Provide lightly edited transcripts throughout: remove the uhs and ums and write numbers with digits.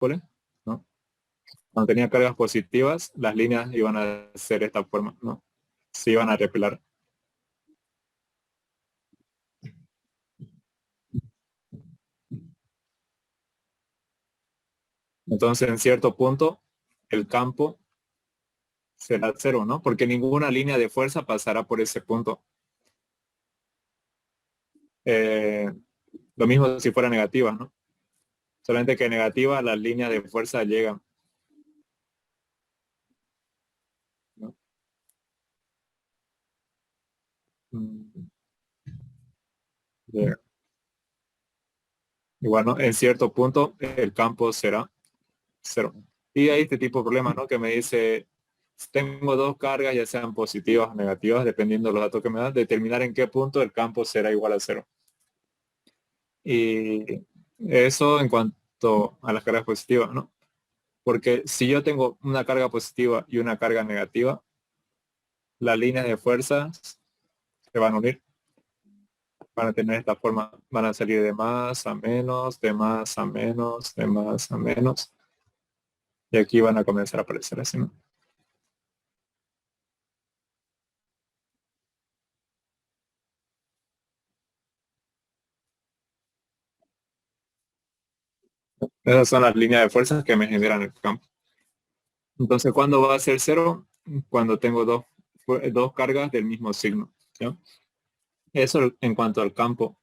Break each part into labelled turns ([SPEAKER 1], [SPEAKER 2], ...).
[SPEAKER 1] póles, ¿no? Cuando tenía cargas positivas, las líneas iban a ser de esta forma, ¿no? Se iban a repelar. Entonces, en cierto punto, el campo será cero, ¿no? Porque ninguna línea de fuerza pasará por ese punto. Eh, lo mismo si fuera negativa, ¿no? Solamente que negativa las líneas de fuerza llegan, ¿no? Mm, yeah. Igual, ¿no? En cierto punto el campo será cero. Y hay este tipo de problemas, ¿no? Que me dice, tengo dos cargas, ya sean positivas o negativas, dependiendo de los datos que me dan, determinar en qué punto el campo será igual a cero. Y eso en cuanto a las cargas positivas, ¿no? Porque si yo tengo una carga positiva y una carga negativa, las líneas de fuerzas se van a unir, van a tener esta forma, van a salir de más a menos, de más a menos, de más a menos, y aquí van a comenzar a aparecer así, ¿no? Esas son las líneas de fuerzas que me generan el campo. Entonces, ¿cuándo va a ser cero? Cuando tengo dos cargas del mismo signo, ¿sí? Eso en cuanto al campo.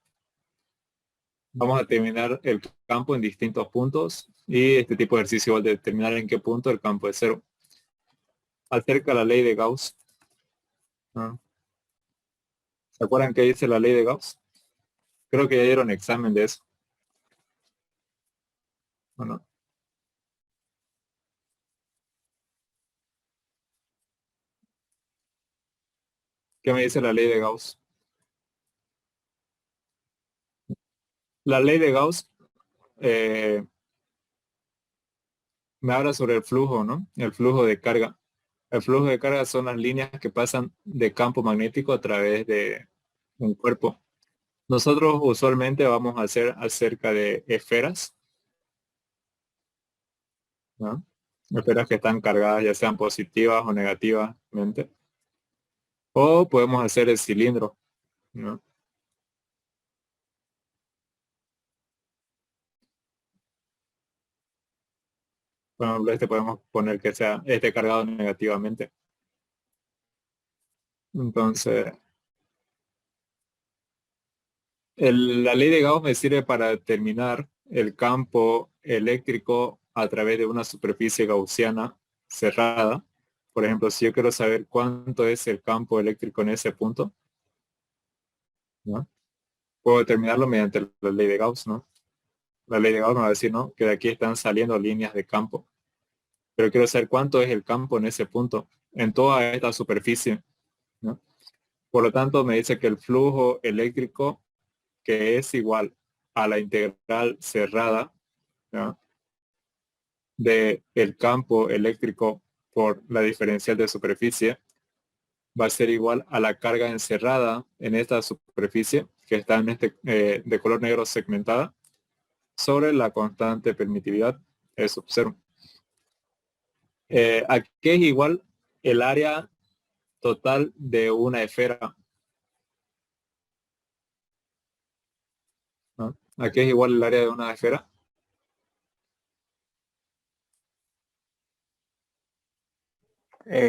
[SPEAKER 1] Vamos a determinar el campo en distintos puntos y este tipo de ejercicio va a determinar en qué punto el campo es cero. Acerca la ley de Gauss. ¿No? ¿Se acuerdan qué dice la ley de Gauss? Creo que ya dieron examen de eso. Bueno, ¿qué me dice la ley de Gauss? La ley de Gauss eh, me habla sobre el flujo, ¿no? El flujo de carga. El flujo de carga son las líneas que pasan de campo magnético a través de un cuerpo. Nosotros usualmente vamos a hacer acerca de esferas, ¿no? Esferas que están cargadas ya sean positivas o negativamente. O podemos hacer el cilindro, ¿no? Por ejemplo, este podemos poner que sea este cargado negativamente. Entonces, la ley de Gauss me sirve para determinar el campo eléctrico a través de una superficie gaussiana cerrada. Por ejemplo, si yo quiero saber cuánto es el campo eléctrico en ese punto, ¿no? Puedo determinarlo mediante la ley de Gauss, ¿no? La ley de Gauss me va a decir, ¿no? Que de aquí están saliendo líneas de campo. Pero quiero saber cuánto es el campo en ese punto, en toda esta superficie, ¿no? Por lo tanto, me dice que el flujo eléctrico, que es igual a la integral cerrada, ¿no? De el campo eléctrico por la diferencial de superficie, va a ser igual a la carga encerrada en esta superficie, que está en este de color negro segmentada, sobre la constante permitividad, es sub cero. ¿A qué es igual el área total de una esfera? ¿No? ¿A qué es igual el área de una esfera?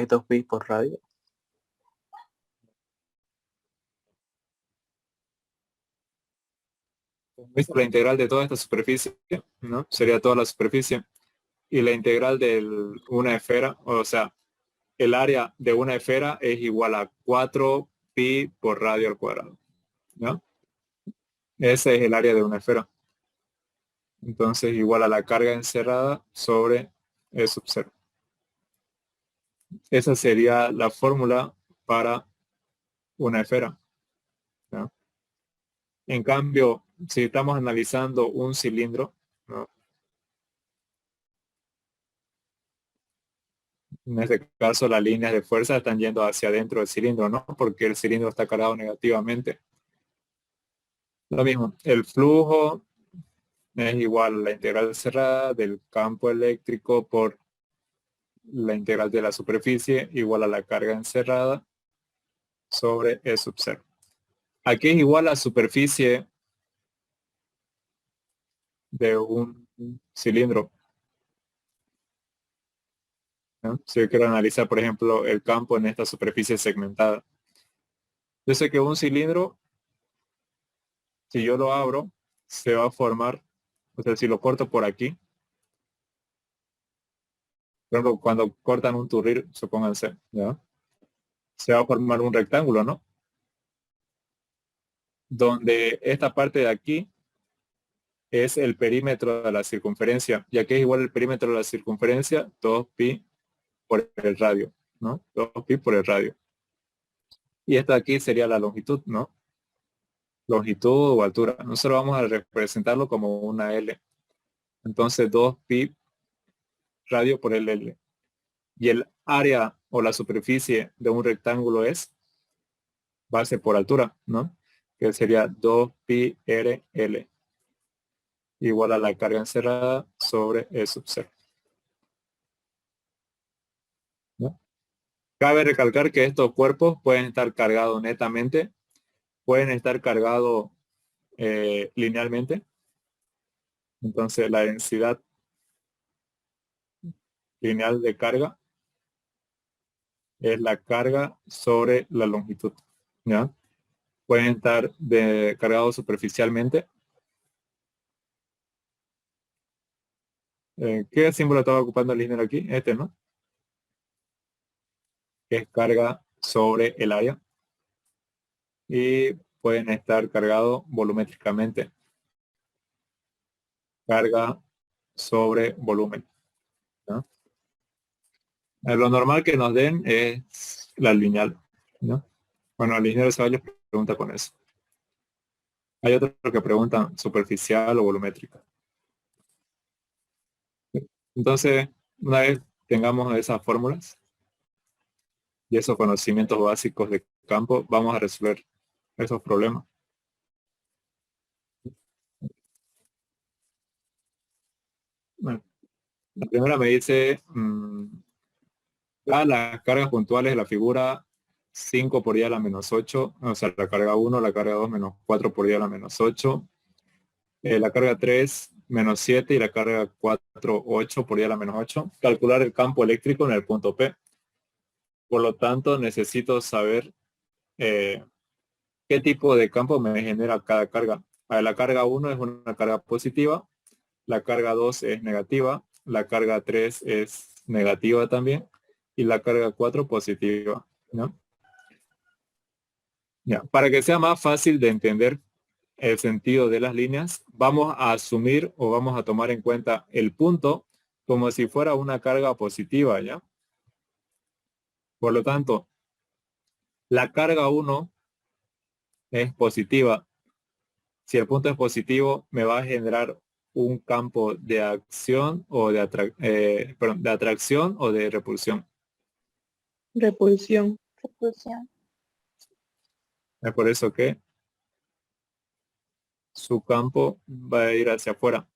[SPEAKER 2] 2 pi por radio.
[SPEAKER 1] ¿Viste? La integral de toda esta superficie, ¿no? Sería toda la superficie. Y la integral de una esfera, o sea, el área de una esfera es igual a 4 pi por radio al cuadrado, ¿no? Ese es el área de una esfera. Entonces, igual a la carga encerrada sobre E sub cero. Esa sería la fórmula para una esfera, ¿no? En cambio, si estamos analizando un cilindro, ¿no? En este caso, las líneas de fuerza están yendo hacia adentro del cilindro, ¿no? Porque el cilindro está cargado negativamente. Lo mismo, el flujo es igual a la integral cerrada del campo eléctrico por la integral de la superficie igual a la carga encerrada sobre E sub 0. Aquí es igual a superficie de un cilindro, ¿no? Si yo quiero analizar, por ejemplo, el campo en esta superficie segmentada. Yo sé que un cilindro, si yo lo abro, se va a formar, o sea, si lo corto por aquí, por ejemplo, cuando cortan un turril, supónganse, ¿ya? Se va a formar un rectángulo, ¿no? Donde esta parte de aquí es el perímetro de la circunferencia, ya que es igual el perímetro de la circunferencia, 2pi por el radio, ¿no? 2pi por el radio. Y esta de aquí sería la longitud, ¿no? Longitud o altura. Nosotros vamos a representarlo como una L. Entonces 2pi radio por el L. Y el área o la superficie de un rectángulo es base por altura, ¿no? Que sería 2pi RL igual a la carga encerrada sobre E sub 0. ¿No? Cabe recalcar que estos cuerpos pueden estar cargados netamente, pueden estar cargados linealmente. Entonces la densidad lineal de carga es la carga sobre la longitud, ¿ya? Pueden estar cargados superficialmente. ¿Qué símbolo estaba ocupando el ingeniero aquí? Este, ¿no? Que es carga sobre el área. Y pueden estar cargados volumétricamente. Carga sobre volumen, ¿no? Lo normal que nos den es la lineal, ¿no? Bueno, el ingeniero Ceballos pregunta con eso. Hay otros que preguntan superficial o volumétrica. Entonces, una vez tengamos esas fórmulas y esos conocimientos básicos de campo, vamos a resolver esos problemas. Bueno, la primera me dice las cargas puntuales de la figura 5 por i a la menos 8, o sea, la carga 1, la carga 2 menos 4 por i a la menos 8, la carga 3 menos 7 y la carga 4, 8 por i a la menos 8. Calcular el campo eléctrico en el punto P. Por lo tanto, necesito saber qué tipo de campo me genera cada carga. La carga 1 es una carga positiva, la carga 2 es negativa, la carga 3 es negativa también y la carga 4 positiva, ¿no? Ya, para que sea más fácil de entender el sentido de las líneas, vamos a asumir o vamos a tomar en cuenta el punto como si fuera una carga positiva, ¿ya? Por lo tanto, la carga 1 es positiva. Si el punto es positivo, me va a generar un campo de acción o de atracción o de repulsión.
[SPEAKER 2] Repulsión.
[SPEAKER 3] Repulsión.
[SPEAKER 1] Es por eso que su campo va a ir hacia afuera.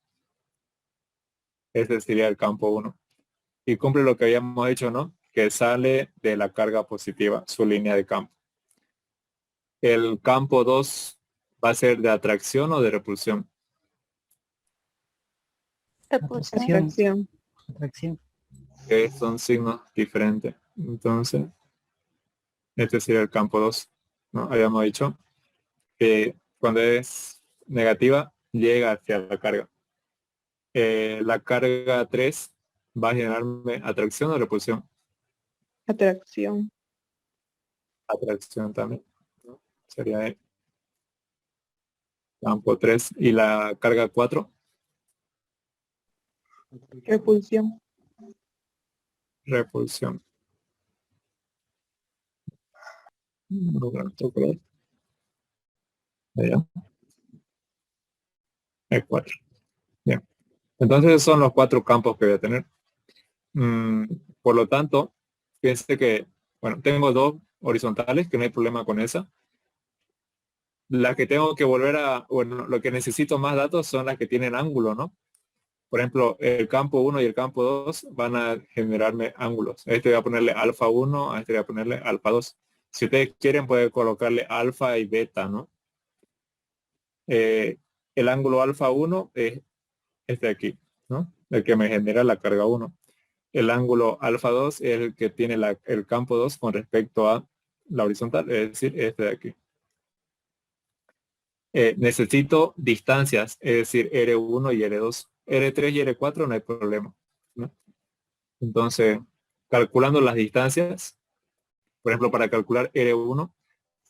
[SPEAKER 1] Ese sería el campo 1. Y cumple lo que habíamos hecho, ¿no? Que sale de la carga positiva, su línea de campo. El campo 2 va a ser de atracción o de repulsión.
[SPEAKER 3] Repulsión.
[SPEAKER 2] Atracción.
[SPEAKER 4] Atracción.
[SPEAKER 1] Que son signos diferentes. Entonces, este sería el campo 2, ¿no? Habíamos dicho que cuando es negativa, llega hacia la carga. La carga 3 va a generarme atracción o repulsión.
[SPEAKER 2] Atracción.
[SPEAKER 1] Atracción también, ¿no? Sería el campo 3. Y la carga 4,
[SPEAKER 2] Repulsión.
[SPEAKER 1] repulsión. Otro color. Allá. El 4. Bien. Entonces esos son los 4 campos que voy a tener. Por lo tanto, fíjense que, bueno, tengo 2 horizontales, que no hay problema con esa. las que tengo que volver a, bueno, lo que necesito más datos son las que tienen ángulo, ¿no? Por ejemplo, el campo 1 y el campo 2 van a generarme ángulos. A este voy a ponerle alfa 1, a este voy a ponerle alfa 2. Si ustedes quieren, pueden colocarle alfa y beta, ¿no? El ángulo alfa 1 es este de aquí, ¿no? El que me genera la carga 1. El ángulo alfa 2 es el que tiene el campo 2 con respecto a la horizontal, es decir, este de aquí. Necesito distancias, es decir, R1 y R2. R3 y R4 no hay problema, ¿no? Entonces, calculando las distancias, por ejemplo, para calcular R1,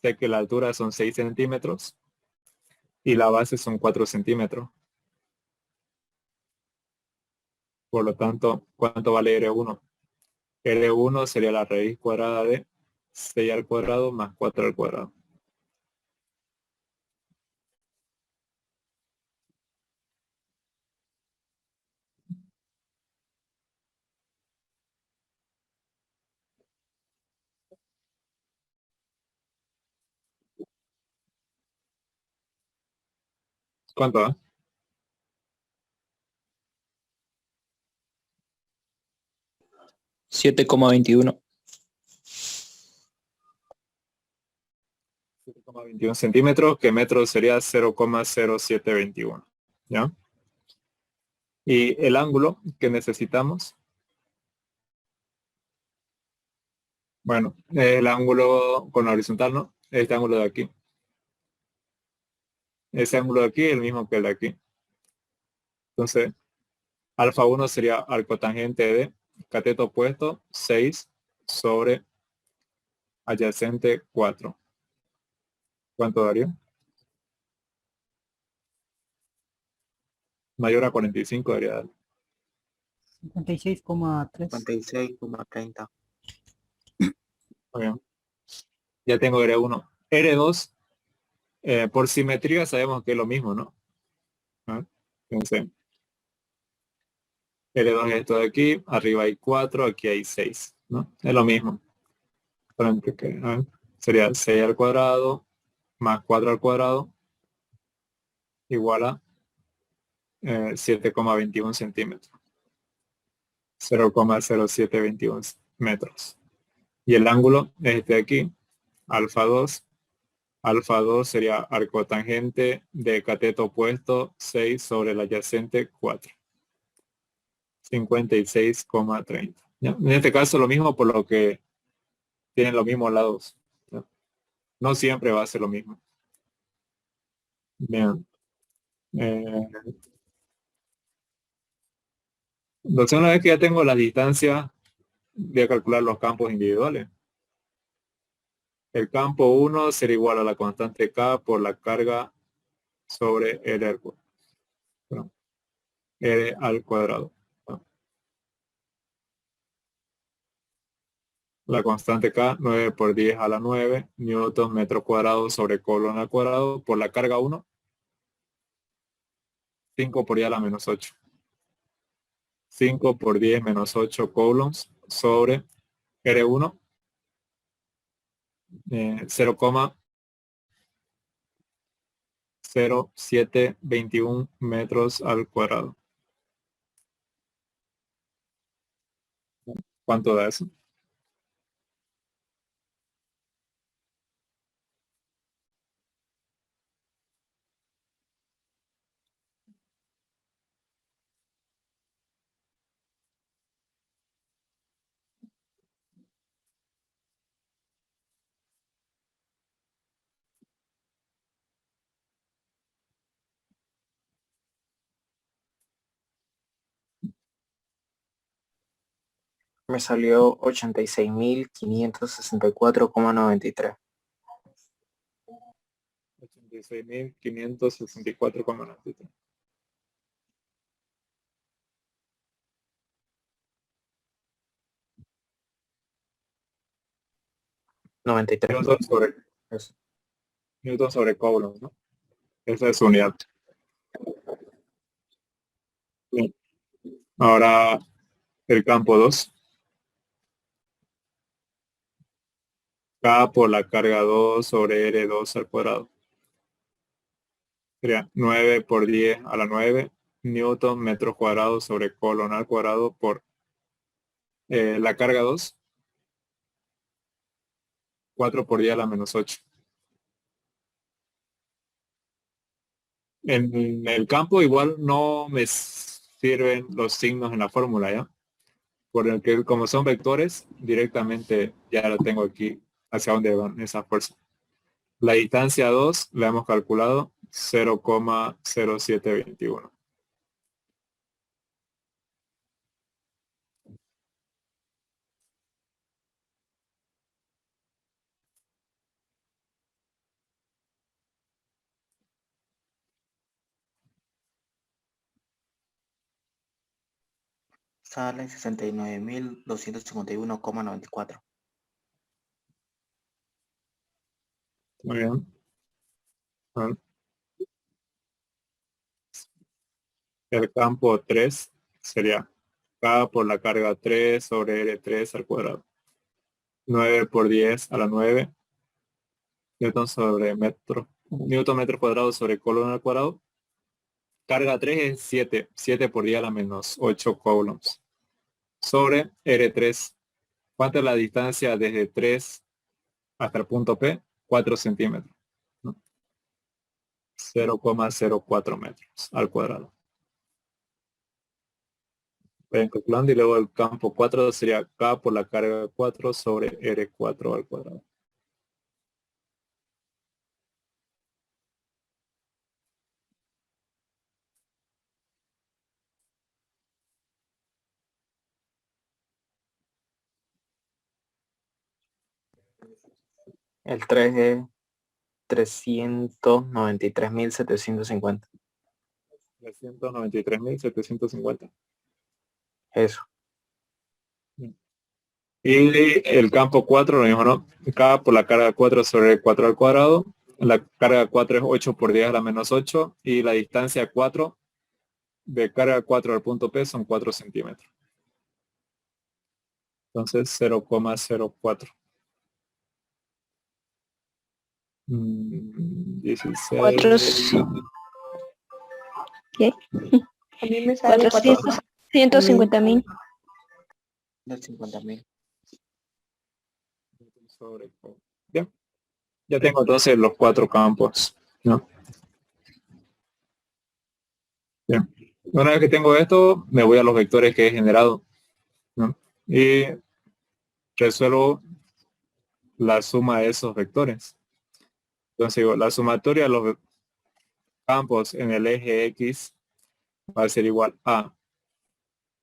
[SPEAKER 1] sé que la altura son 6 centímetros y la base son 4 centímetros. Por lo tanto, ¿cuánto vale R1? R1 sería la raíz cuadrada de 6 al cuadrado más 4 al cuadrado. ¿Cuánto da?
[SPEAKER 4] 7,21.
[SPEAKER 1] 7,21 centímetros, que metro sería 0,0721. ¿Ya? Y el ángulo que necesitamos, bueno, el ángulo con la horizontal, ¿no? Este ángulo de aquí. Ese ángulo de aquí es el mismo que el de aquí. Entonces, alfa 1 sería arcotangente de cateto opuesto 6 sobre adyacente 4. ¿Cuánto daría? Mayor a 45 daría dar.
[SPEAKER 5] 56,3.
[SPEAKER 6] 56,30.
[SPEAKER 1] Muy bien. Ya tengo R1. R2, por simetría sabemos que es lo mismo, ¿no? ¿Ah? Entonces, L2 es esto de aquí, arriba hay 4, aquí hay 6, ¿no? Es lo mismo. Solamente que, sería 6 al cuadrado más 4 al cuadrado igual a 7,21 centímetros. 0,0721 metros. Y el ángulo es este de aquí, alfa 2. Alfa 2 sería arcotangente de cateto opuesto 6 sobre el adyacente 4. 56,30. ¿Ya? En este caso lo mismo por lo que tienen los mismos lados. ¿Ya? No siempre va a ser lo mismo. Bien. Entonces una vez que ya tengo la distancia, voy a calcular los campos individuales. El campo 1 será igual a la constante K por la carga sobre R al cuadrado. La constante K, 9 por 10 a la 9, newton metro cuadrado sobre colon al cuadrado, por la carga 1, 5 por 10 a la menos 8. 5 por 10 menos 8 coulombs sobre R1, 0,0721 metros al cuadrado. ¿Cuánto da eso?
[SPEAKER 6] Me salió 86.564,93.
[SPEAKER 1] 86.564,93.
[SPEAKER 6] 93. Eso.
[SPEAKER 1] Newton sobre Coulomb, ¿no? Esa es su unidad. Bien. Ahora el campo 2. K por la carga 2 sobre R2 al cuadrado. Sería 9 por 10 a la 9 newton metro cuadrado sobre colon al cuadrado por la carga 2, 4 por 10 a la menos 8. En el campo igual no me sirven los signos en la fórmula, ¿ya? Por el que como son vectores, directamente ya lo tengo aquí hacia dónde van esas fuerzas. La distancia 2 la hemos calculado 0,0721.
[SPEAKER 6] Sale 69.251,94.
[SPEAKER 1] Muy bien. Ah, el campo 3 sería K por la carga 3 sobre R3 al cuadrado. 9 por 10 a la 9 newton sobre metro. Newton metro cuadrado sobre colon al cuadrado. Carga 3 es 7. 7 por 10 a la menos 8 coulombs. Sobre R3. ¿Cuánta es la distancia desde 3 hasta el punto P? 4 centímetros. ¿No? 0,04 metros al cuadrado. Vayan calculando y luego el campo 4 sería K por la carga 4 sobre R4 al cuadrado.
[SPEAKER 6] El 3 es 393.750.
[SPEAKER 1] 393.750.
[SPEAKER 6] Eso.
[SPEAKER 1] Y el campo 4, lo mismo, ¿no? K por la carga 4 sobre 4 al cuadrado. La carga 4 es 8 por 10 a la menos 8. Y la distancia 4 de carga 4 al punto P son 4 centímetros. Entonces 0,04. 16.
[SPEAKER 2] A mí me sale
[SPEAKER 3] 150.000.
[SPEAKER 6] Del 50.000.
[SPEAKER 1] Bien. Ya tengo entonces los 4 campos, ¿no? Bien. Una vez que tengo esto, me voy a los vectores que he generado, ¿no? Y resuelvo la suma de esos vectores. Entonces digo, la sumatoria de los campos en el eje X va a ser igual a,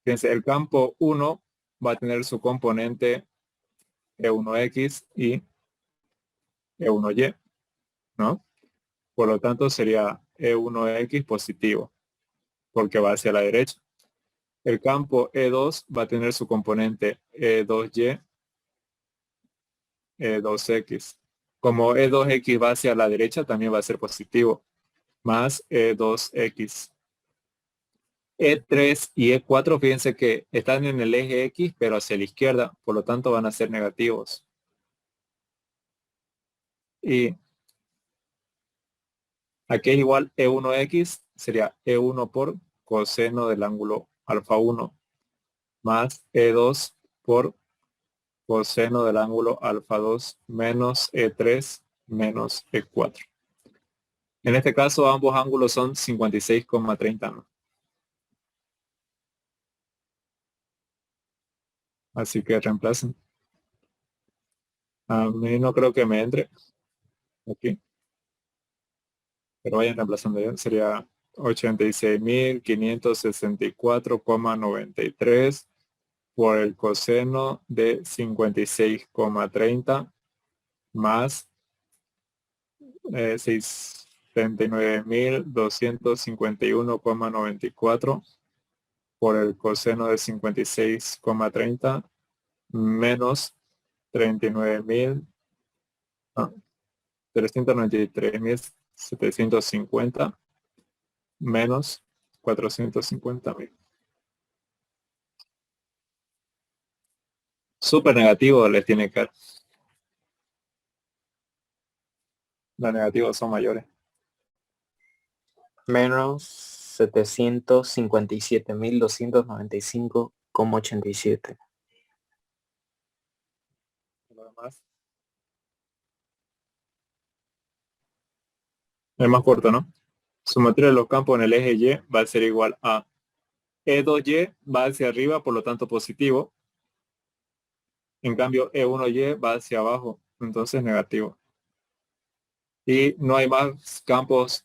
[SPEAKER 1] fíjense, el campo 1 va a tener su componente E1X y E1Y, ¿no? Por lo tanto sería E1X positivo, porque va hacia la derecha. El campo E2 va a tener su componente E2Y, E2X. Como E2X va hacia la derecha, también va a ser positivo, más E2X. E3 y E4, fíjense que están en el eje X, pero hacia la izquierda, por lo tanto van a ser negativos. Y aquí es igual E1X, sería E1 por coseno del ángulo alfa 1, más E2 por coseno del ángulo alfa 2, menos E3, menos E4. En este caso, ambos ángulos son 56,30, ¿no? Así que reemplacen. A mí no creo que me entre aquí, pero vayan reemplazando ya. Sería 86.564,93 por el coseno de 56,30 más 69.251,94 por el coseno de 56,30 menos 39.000, 393.750 menos 450.000. Súper negativo les tiene que dar. Los negativos son mayores.
[SPEAKER 6] Menos 757.295,87.
[SPEAKER 1] Lo demás. Es más corto, ¿no? Sumatoria de los campos en el eje Y va a ser igual a E2Y va hacia arriba, por lo tanto positivo. En cambio, E1Y va hacia abajo, entonces negativo. Y no hay más campos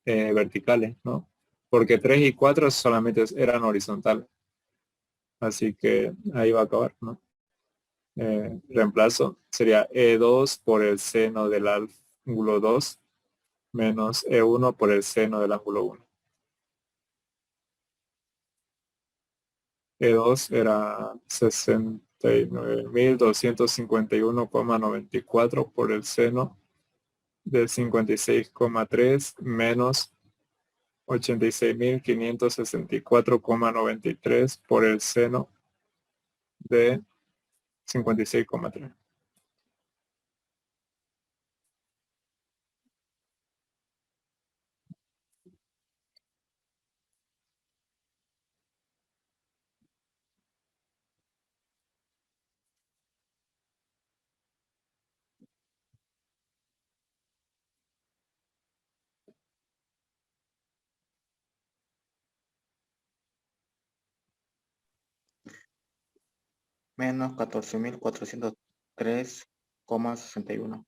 [SPEAKER 1] verticales, ¿no? Porque 3 y 4 solamente eran horizontales. Así que ahí va a acabar, ¿no? Reemplazo sería E2 por el seno del ángulo 2 menos E1 por el seno del ángulo 1. E2 era 69.251,94 por el seno del 56,3 menos 86.564,93 por el seno de 56,3.
[SPEAKER 6] Menos 14.403,61.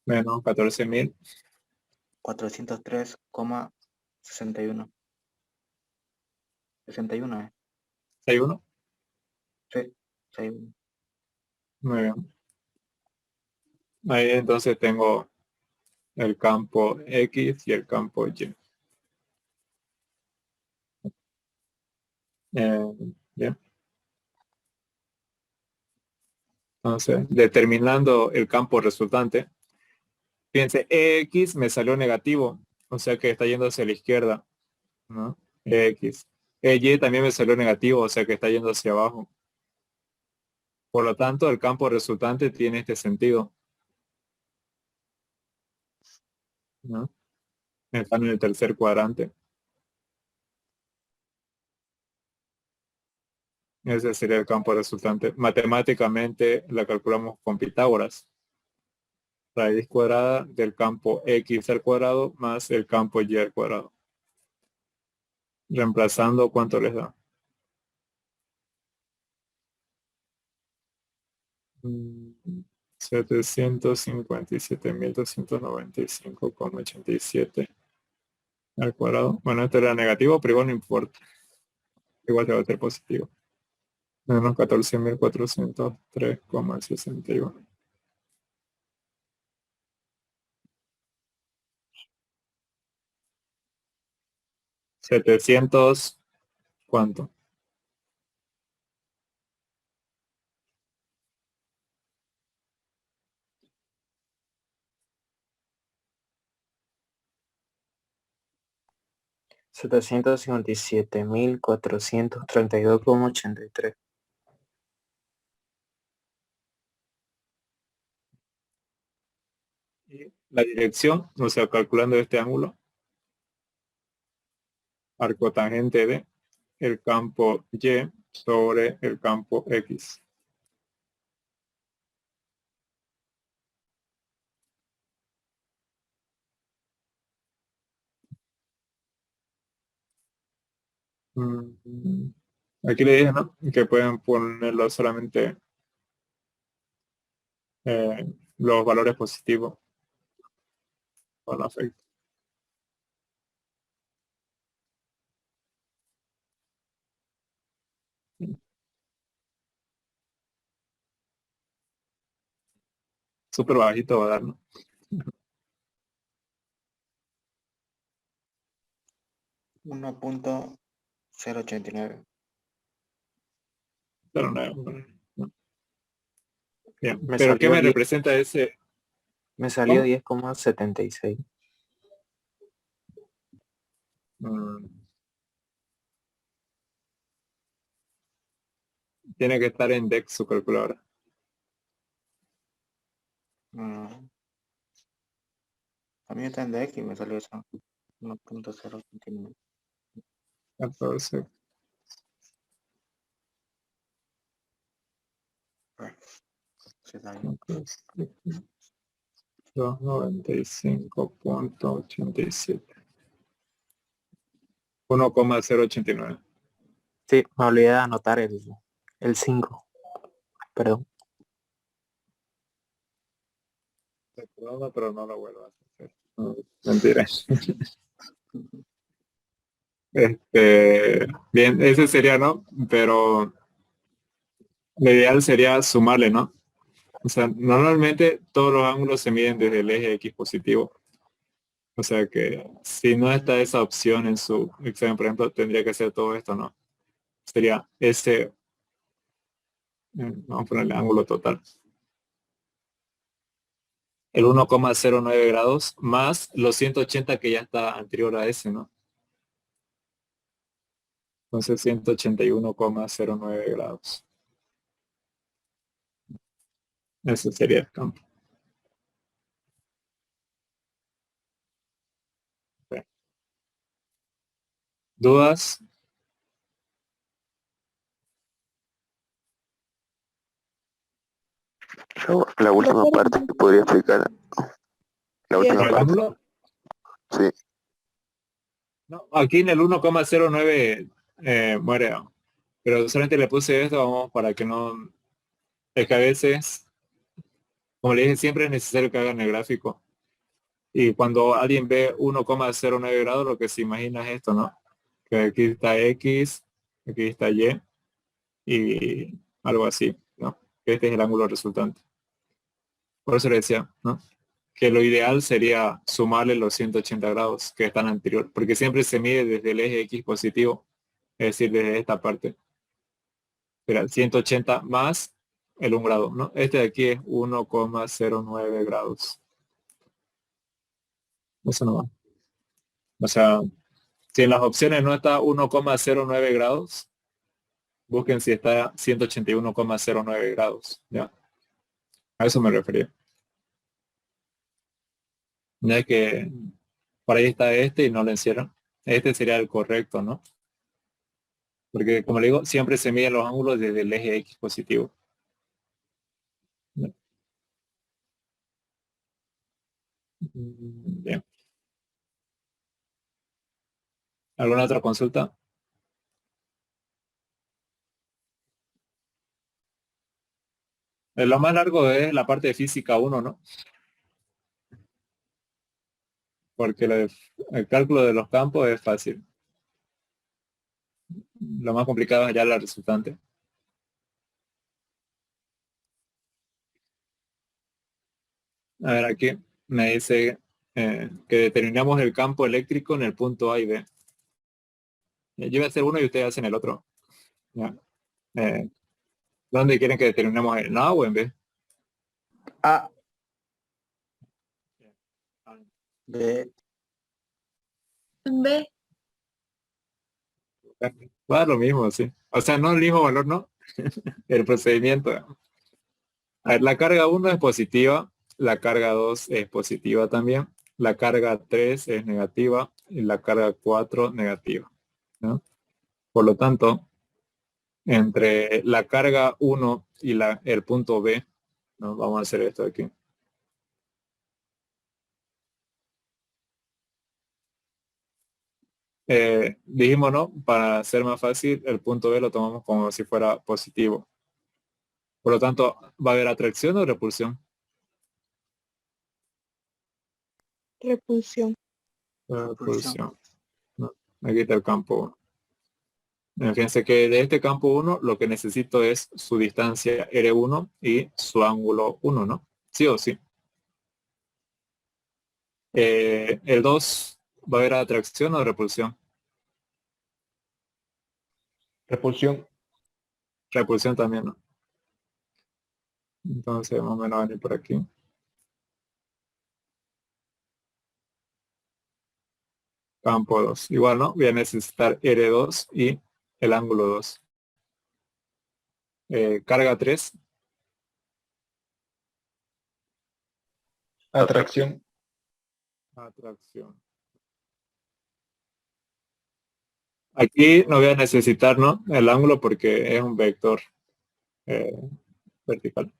[SPEAKER 1] Menos 14.000.
[SPEAKER 6] 403,61. 61,
[SPEAKER 1] 61.
[SPEAKER 6] Sí, 61.
[SPEAKER 1] Muy bien. Ahí entonces tengo el campo X y el campo Y. Bien. Entonces, determinando el campo resultante, fíjense, X me salió negativo, o sea que está yendo hacia la izquierda, ¿no? X. Y también me salió negativo, o sea que está yendo hacia abajo. Por lo tanto, el campo resultante tiene este sentido, ¿no? Está en el tercer cuadrante. Ese sería el campo resultante. Matemáticamente la calculamos con Pitágoras. Raíz cuadrada del campo X al cuadrado más el campo Y al cuadrado. Reemplazando, ¿cuánto les da? 757.295,87 al cuadrado. Bueno, esto era negativo, pero igual no importa. Igual se va a ser positivo. Menos 14.403,61. 700, ¿cuánto?
[SPEAKER 6] 757.432,83.
[SPEAKER 1] Y la dirección, o sea, calculando este ángulo, arco tangente de el campo Y sobre el campo X. Mm, Aquí le dije, ¿no? Que pueden ponerlo solamente los valores positivos con afecto. Súper bajito va a dar, ¿no?
[SPEAKER 6] 1.089.
[SPEAKER 1] Pero no, no. Bien.
[SPEAKER 6] Me
[SPEAKER 1] ¿Pero qué
[SPEAKER 6] salió
[SPEAKER 1] me
[SPEAKER 6] 10,
[SPEAKER 1] representa ese?
[SPEAKER 6] me salió
[SPEAKER 1] ¿Cómo?
[SPEAKER 6] 10,76.
[SPEAKER 1] Mm, Tiene que estar en DEX su calculadora.
[SPEAKER 6] A mí está en deck y me salió eso. 1.089.
[SPEAKER 1] 14.
[SPEAKER 6] Se da bien.
[SPEAKER 1] 295.87. 1,089.
[SPEAKER 6] Sí, me olvidé de anotar el 5. Perdón.
[SPEAKER 1] Te perdono, pero no lo vuelvas a hacer. No, mentira. Bien, ese sería, ¿no? Pero lo ideal sería sumarle, ¿no? O sea, normalmente todos los ángulos se miden desde el eje X positivo. O sea que si no está esa opción en su examen, por ejemplo, tendría que ser todo esto, ¿no? Sería ese, vamos a ponerle ángulo total. El 1,09 grados más los 180 que ya está anterior a ese, ¿no? Entonces 181,09 grados. Ese sería el campo. Ok. ¿Dudas?
[SPEAKER 4] La última parte que podría explicar. La
[SPEAKER 2] Sí,
[SPEAKER 4] última
[SPEAKER 1] ¿El
[SPEAKER 4] parte.
[SPEAKER 1] ángulo?
[SPEAKER 4] Sí.
[SPEAKER 1] No, aquí en el 1,09 muere. Pero solamente le puse esto, vamos, para que no... Es que a veces, como le dije, siempre es necesario que hagan el gráfico. Y cuando alguien ve 1,09 grados, lo que se imagina es esto, ¿no? Que aquí está X, aquí está Y, y algo así, ¿no? Que este es el ángulo resultante. Por eso le decía, ¿no? Que lo ideal sería sumarle los 180 grados que están anterior, porque siempre se mide desde el eje X positivo, es decir, desde esta parte. Pero 180 más el 1 grado, ¿no? Este de aquí es 1,09 grados. Eso no va. O sea, si en las opciones no está 1,09 grados, busquen si está 181,09 grados. ¿Ya? A eso me refería. No es que por ahí está este y no lo encierran. Este sería el correcto, ¿no? Porque como le digo, siempre se miden los ángulos desde el eje X positivo. ¿No? Bien. ¿Alguna otra consulta? Lo más largo es la parte de física 1, ¿no? Porque el cálculo de los campos es fácil. Lo más complicado es ya la resultante. A ver, aquí me dice que determinamos el campo eléctrico en el punto A y B. Yo voy a hacer uno y ustedes hacen el otro. ¿Ya? Eh, ¿Dónde quieren que determinemos en A o en B?
[SPEAKER 6] A, B,
[SPEAKER 2] B.
[SPEAKER 1] Va a dar lo mismo, sí. O sea, no el mismo valor, ¿no? El procedimiento. A ver, la carga 1 es positiva, la carga 2 es positiva también, la carga 3 es negativa y la carga 4 negativa, ¿no? Por lo tanto, entre la carga 1 y el punto B, ¿no? Vamos a hacer esto aquí. Dijimos, ¿no? Para ser más fácil, el punto B lo tomamos como si fuera positivo. Por lo tanto, ¿va a haber atracción o repulsión?
[SPEAKER 2] Repulsión.
[SPEAKER 1] Repulsión. ¿No? Aquí está el campo 1. Fíjense que de este campo 1 lo que necesito es su distancia R1 y su ángulo 1, ¿no? Sí o sí. El 2 va a haber atracción o repulsión.
[SPEAKER 6] repulsión.
[SPEAKER 1] Repulsión también, ¿no? Entonces, más o menos venir por aquí. Campo 2. Igual, ¿no? Voy a necesitar R2 y el ángulo 2. Carga 3.
[SPEAKER 6] Atracción.
[SPEAKER 1] Atracción. Aquí no voy a necesitar, ¿no?, el ángulo porque es un vector eh, vertical.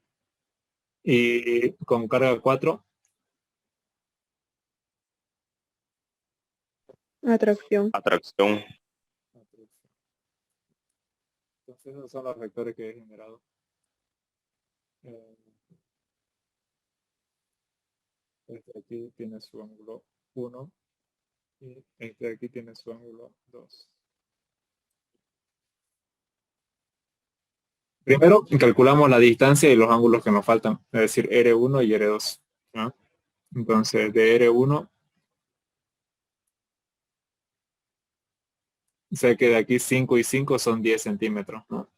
[SPEAKER 1] Y con carga 4,
[SPEAKER 2] Atracción.
[SPEAKER 5] Atracción.
[SPEAKER 1] entonces esos son los vectores que he generado. Eh, este aquí tiene su ángulo 1 y este aquí tiene su ángulo 2. Primero calculamos la distancia y los ángulos que nos faltan, es decir, R1 y R2, ¿no? Entonces de R1 sé que de aquí 5 y 5 son 10 centímetros, ¿no?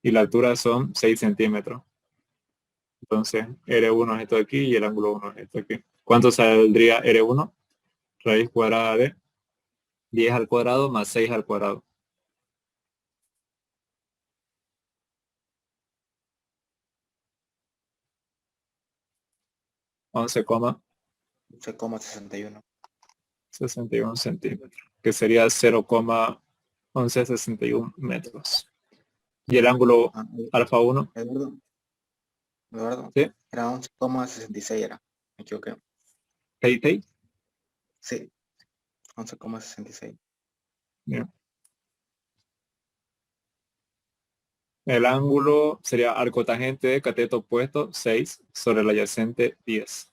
[SPEAKER 1] Y la altura son 6 centímetros. Entonces R1 es esto de aquí y el ángulo 1 es esto de aquí. ¿Cuánto saldría R1? Raíz cuadrada de 10 al cuadrado más 6 al cuadrado. 11,61 centímetros, que sería 0,1161 metros. Y el ángulo alfa 1,
[SPEAKER 7] Eduardo,
[SPEAKER 1] ¿sí?
[SPEAKER 7] era 11,66 era. Me equivoqué.
[SPEAKER 1] ¿Hey?
[SPEAKER 7] Sí, 11,66.
[SPEAKER 1] Bien. El ángulo sería arco tangente de cateto opuesto 6 sobre el adyacente 10.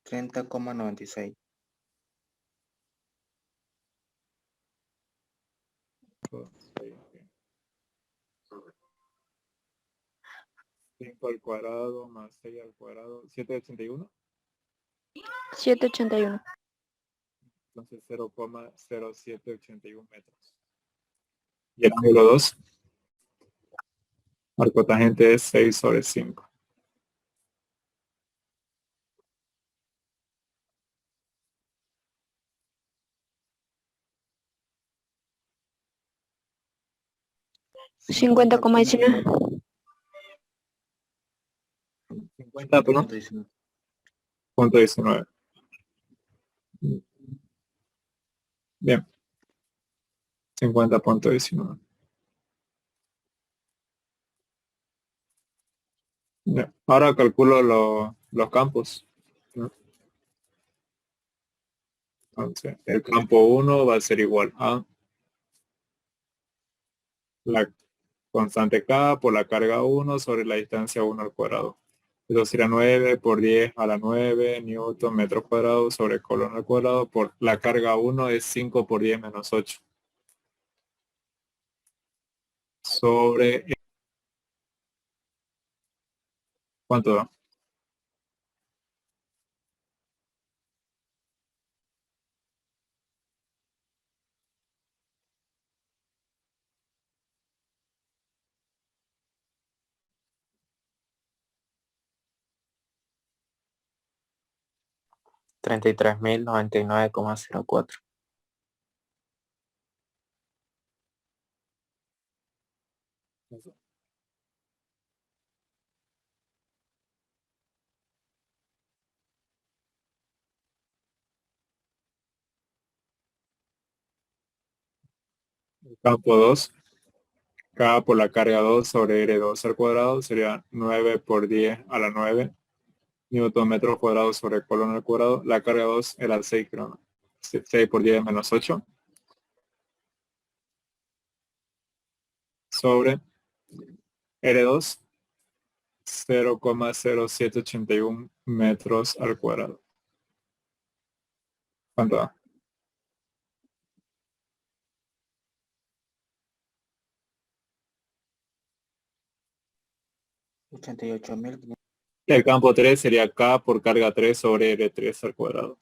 [SPEAKER 7] $30,96.
[SPEAKER 1] 5 al cuadrado más 6 al cuadrado, 781.
[SPEAKER 3] 781.
[SPEAKER 1] Entonces 0,0781 metros. Y el ángulo 2, arco tangente es 6 sobre 5.
[SPEAKER 3] Cincuenta coma 19.
[SPEAKER 1] 50, perdón,
[SPEAKER 7] 50,19.
[SPEAKER 1] punto 19. Bien, 50,19. Bien. Ahora calculo los campos, ¿no? Entonces, el campo 1 va a ser igual a la constante K por la carga 1 sobre la distancia 1 al cuadrado. Eso será 9 por 10 a la 9 newton metros cuadrados sobre colon al cuadrado por la carga 1 es 5 por 10 menos 8. Sobre... ¿Cuánto da?
[SPEAKER 6] $33,099,04.
[SPEAKER 1] El campo 2, K por la carga 2 sobre R2 al cuadrado sería 9 por 10 a la 9 newton metros cuadrados sobre colon al cuadrado. La carga 2 era 6, creo. 6 por 10 menos 8 sobre R2 0,0781 metros al cuadrado. ¿Cuánto da?
[SPEAKER 7] 88,500.
[SPEAKER 1] El campo 3 sería K por carga 3 sobre R3 al cuadrado.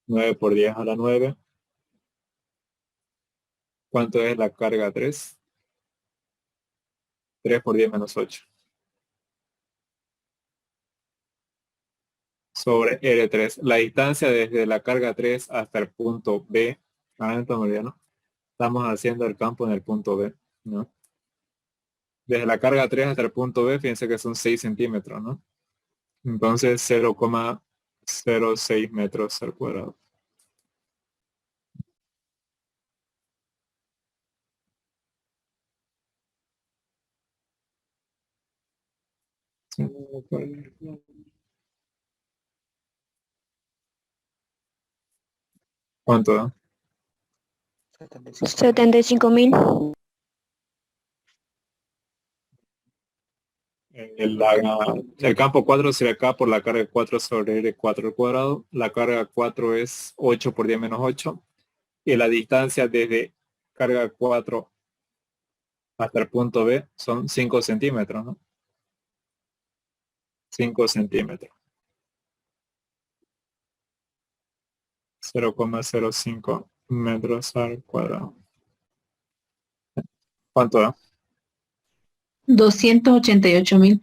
[SPEAKER 1] 9 por 10 a la 9. ¿Cuánto es la carga 3? 3 por 10 menos 8. Sobre R3. La distancia desde la carga 3 hasta el punto B Entonces, Meridiano. Estamos haciendo el campo en el punto B, ¿no? Desde la carga 3 hasta el punto B, fíjense que son 6 centímetros, ¿no? Entonces 0,06 metros al cuadrado. ¿Cuánto da?
[SPEAKER 3] 75.000.
[SPEAKER 1] El campo 4 sería acá por la carga 4 sobre R4 al cuadrado. La carga 4 es 8 por 10 menos 8. Y la distancia desde carga 4 hasta el punto B son 5 centímetros, ¿no? 5 centímetros. 0,05 metros al cuadrado. ¿Cuánto da?
[SPEAKER 5] 288.000.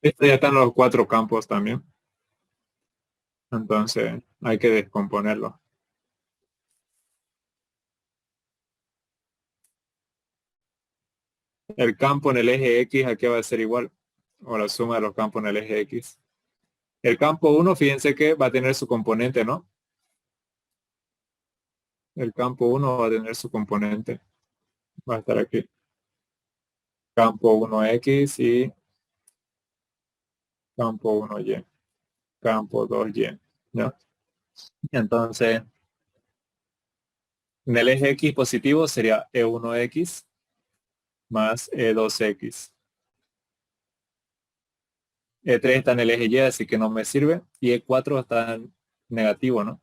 [SPEAKER 1] Esto ya están los 4 campos también. Entonces hay que descomponerlo. El campo en el eje X aquí va a ser igual. O la suma de los campos en el eje X. El campo 1, fíjense que va a tener su componente, ¿no? El campo 1 va a tener su componente. Va a estar aquí. Campo 1X y campo 1Y. Campo 2Y. ¿No? Entonces, en el eje X positivo sería E1X más E2X. E3 está en el eje Y, así que no me sirve. Y E4 está en negativo, ¿no?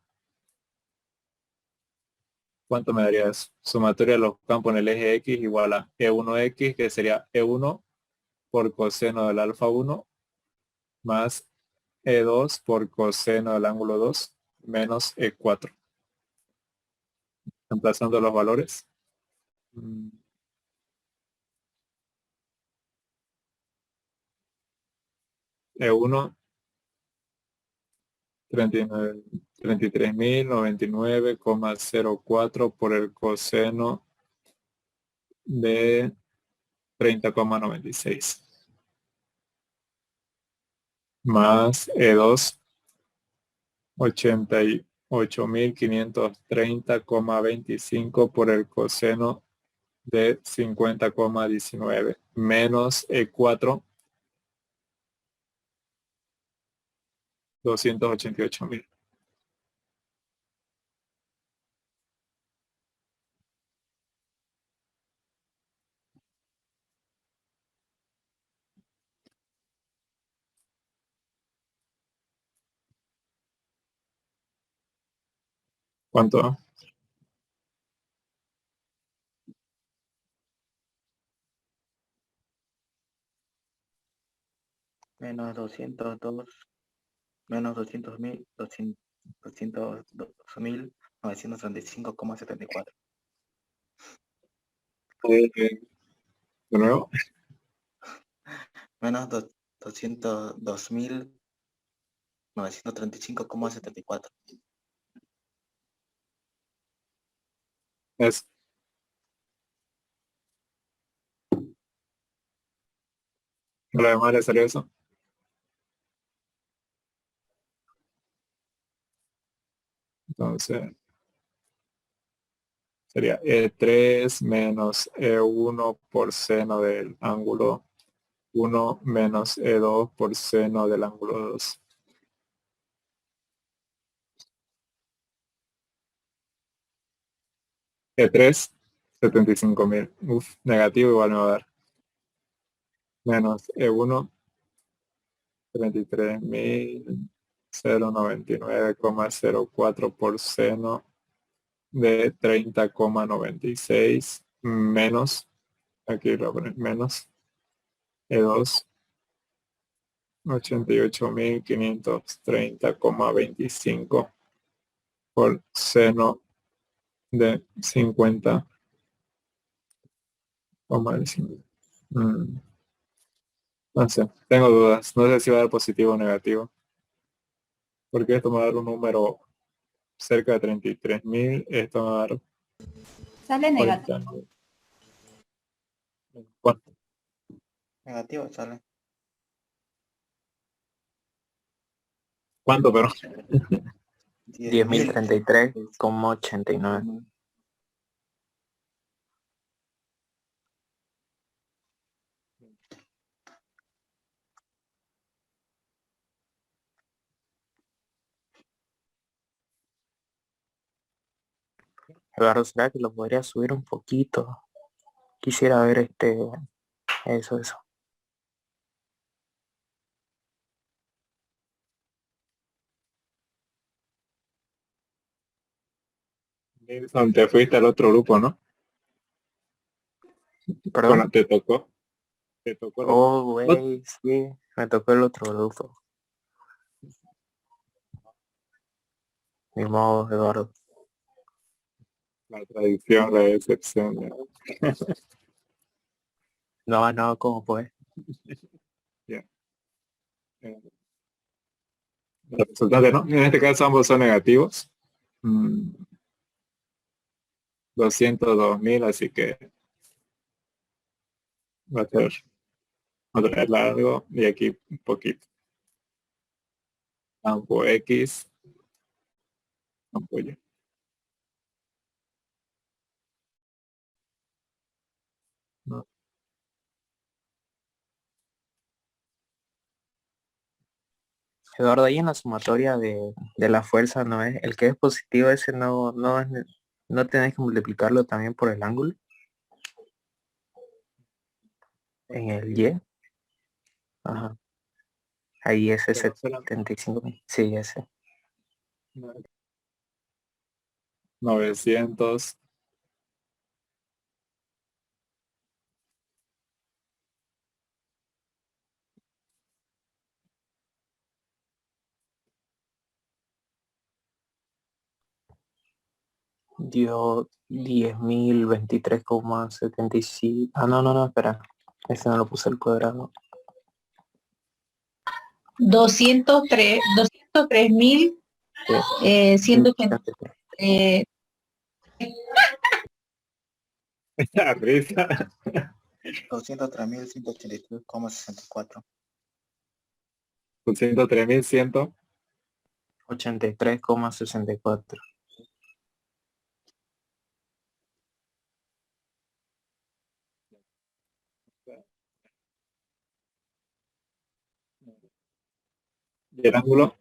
[SPEAKER 1] ¿Cuánto me daría eso? Sumatoria de los campos en el eje X igual a E1X, que sería E1 por coseno del alfa 1 más E2 por coseno del ángulo 2 menos E4. Reemplazando los valores. E1 33.099,04 por el coseno de 30,96 más E2 88.530,25 por el coseno de 50,19 menos E4 288.000. ¿Cuánto?
[SPEAKER 7] Menos 202, menos 200.000, 202.935,74.
[SPEAKER 1] De nuevo.
[SPEAKER 7] Menos 202.935,74.
[SPEAKER 1] Es lo demás le salió eso. Entonces sería E3 menos E1 por seno del ángulo 1 menos E2 por seno del ángulo 2. E3, 75.000. Uf, negativo igual me va a dar. Menos E1, 33.099,04 por seno de 30,96 menos, aquí lo voy a poner, menos E2, 88.530,25 por seno de 50,5. No sé, tengo dudas. No sé si va a dar positivo o negativo. Porque esto me va a dar un número cerca de 33.000. Esto me va a dar
[SPEAKER 5] Sale negativo.
[SPEAKER 1] 40.000. ¿Cuánto?
[SPEAKER 7] Negativo sale.
[SPEAKER 1] ¿Cuánto, pero?
[SPEAKER 6] 10.033,89. Eduardo, ¿será que lo podría subir un poquito? Quisiera ver eso.
[SPEAKER 1] Nilsson, te fuiste al otro grupo, ¿no?
[SPEAKER 6] ¿Perdón?
[SPEAKER 1] Bueno, te tocó. Te tocó
[SPEAKER 6] Oh, güey, sí, me tocó el otro grupo. Ni modo, Eduardo.
[SPEAKER 1] la tradición, la excepción.
[SPEAKER 6] No, ¿cómo pues?
[SPEAKER 1] Ya. Eh, Los resultados, ¿no? En este caso ambos son negativos. 202.000, así que va a ser otra vez largo y aquí un poquito. Campo X, campo Y. No.
[SPEAKER 6] Eduardo, ahí en la sumatoria de la fuerza, ¿no es? El que es positivo ese no tenés que multiplicarlo también por el ángulo. En el Y. Ajá. Ahí ese
[SPEAKER 1] Pero solamente
[SPEAKER 6] 75.000. Sí, ese.
[SPEAKER 1] 900.
[SPEAKER 6] Dio 10.023,75. Ah, no, espera. Ese no lo puse al cuadrado.
[SPEAKER 5] 203.000
[SPEAKER 6] Sí,
[SPEAKER 5] 180.
[SPEAKER 1] La risa.
[SPEAKER 7] 203.183,64.
[SPEAKER 1] 103.100.
[SPEAKER 6] 83,64.
[SPEAKER 1] Y el ángulo,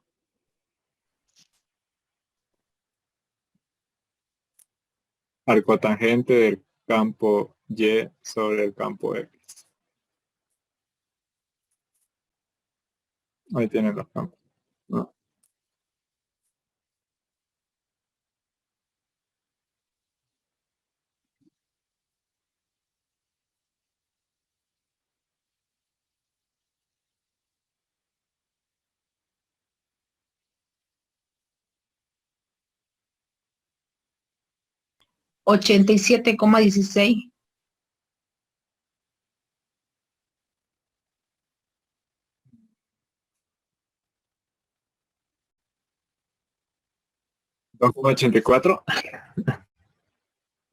[SPEAKER 1] arcotangente del campo Y sobre el campo X. Ahí tienen los campos, ¿no?
[SPEAKER 5] Ochenta y 87,16.
[SPEAKER 1] ¿2,84?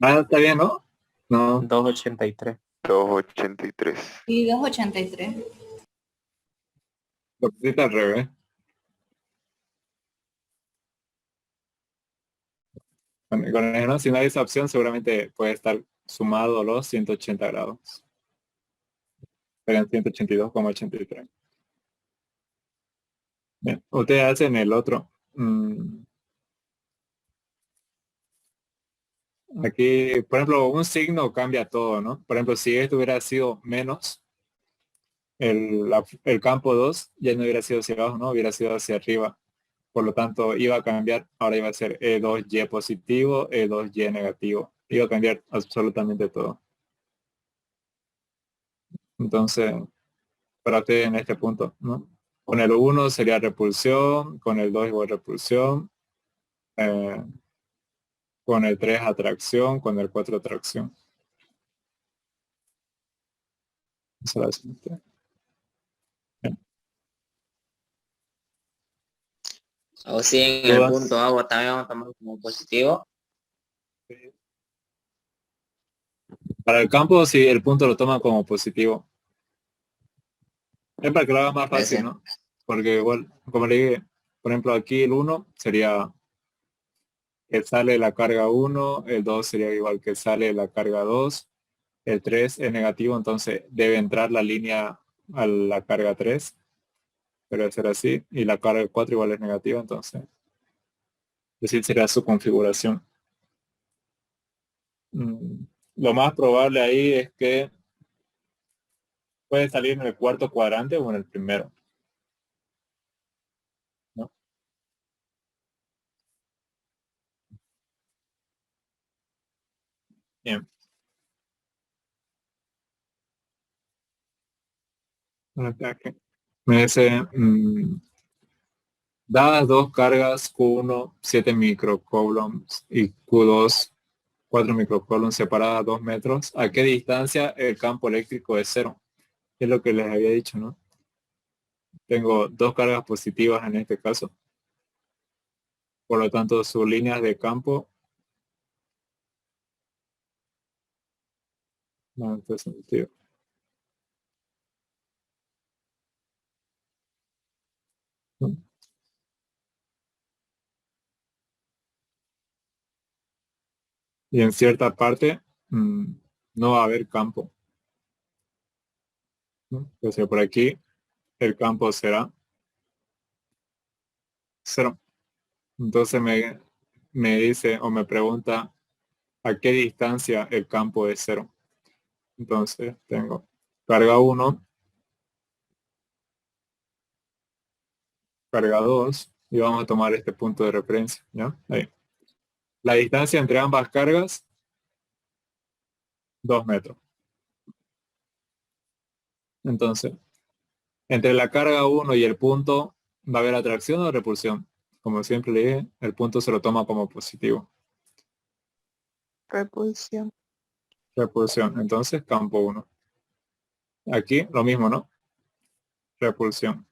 [SPEAKER 1] Ah, está bien, ¿no? No,
[SPEAKER 6] 283.
[SPEAKER 4] 283.
[SPEAKER 5] Y 283.
[SPEAKER 1] lo pusiste al revés. Con el, ¿no? Si no hay esa opción, seguramente puede estar sumado los 180 grados. Serían 182,83. Bien, ustedes hacen el otro. Aquí, por ejemplo, un signo cambia todo, ¿no? Por ejemplo, si esto hubiera sido menos, el campo 2 ya no hubiera sido hacia abajo, ¿no? Hubiera sido hacia arriba. Por lo tanto, iba a cambiar, ahora iba a ser E2Y positivo, E2Y negativo. Iba a cambiar absolutamente todo. Entonces, para usted en este punto, ¿no? Con el 1 sería repulsión, con el 2 igual repulsión, eh, con el 3 atracción, con el 4 atracción. Esa es la siguiente. Bien.
[SPEAKER 8] O si en el
[SPEAKER 1] ¿Dudas?
[SPEAKER 8] punto A también vamos a tomar como positivo.
[SPEAKER 1] Para el campo, sí, el punto lo toma como positivo. Es para que lo haga más fácil,
[SPEAKER 8] Ese.
[SPEAKER 1] ¿no? Porque igual, como le dije, por ejemplo, aquí el 1 sería que sale la carga 1, el 2 sería igual que sale la carga 2, el 3 es negativo, entonces debe entrar la línea a la carga 3, pero debe ser así, y la carga 4 igual es negativa, entonces, decir, sería su configuración. Mm, Lo más probable ahí es que puede salir en el cuarto cuadrante o en el primero, ¿no? Bien. Un ataque. Me dice, dadas dos cargas Q1, 7 microcoulombs y Q2, 4 microcoulombs separadas a 2 metros, ¿a qué distancia el campo eléctrico es cero? Es lo que les había dicho, ¿no? Tengo dos cargas positivas en este caso. Por lo tanto, sus líneas de campo no en este sentido. ¿No? Y en cierta parte no va a haber campo, ¿no? O sea, por aquí el campo será cero. Entonces me dice o me pregunta a qué distancia el campo es cero. Entonces tengo carga 1, carga 2 y vamos a tomar este punto de referencia, ¿ya? Ahí. La distancia entre ambas cargas, 2 metros. Entonces, entre la carga 1 y el punto, ¿va a haber atracción o repulsión? Como siempre le dije, el punto se lo toma como positivo.
[SPEAKER 2] Repulsión.
[SPEAKER 1] Repulsión. Entonces, campo 1. Aquí lo mismo, ¿no? Repulsión.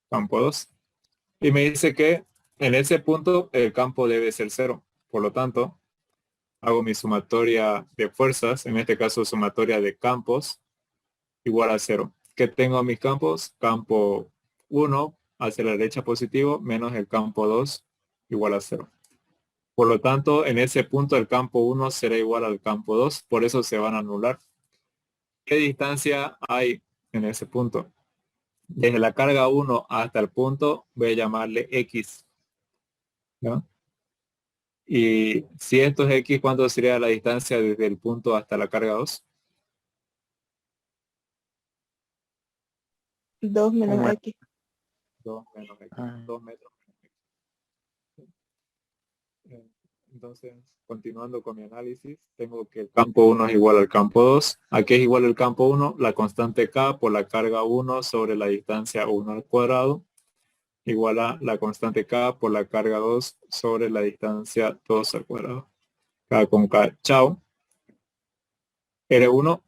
[SPEAKER 1] Campo 2. Y me dice que en ese punto el campo debe ser cero. Por lo tanto, hago mi sumatoria de fuerzas, en este caso sumatoria de campos, igual a cero. ¿Qué tengo a mis campos? Campo 1 hacia la derecha positivo menos el campo 2 igual a cero. Por lo tanto, en ese punto el campo 1 será igual al campo 2, por eso se van a anular. ¿Qué distancia hay en ese punto? Desde la carga 1 hasta el punto voy a llamarle X, ¿no? Y si esto es X, ¿cuánto sería la distancia desde el punto hasta la carga 2?
[SPEAKER 2] 2 menos X.
[SPEAKER 1] 2 menos X, 2 metros. Entonces, continuando con mi análisis, tengo que el campo 1 es igual al campo 2. ¿A qué es igual el campo 1? La constante K por la carga 1 sobre la distancia 1 al cuadrado, igual a la constante K por la carga 2 sobre la distancia 2 al cuadrado. K con K, chao. R1,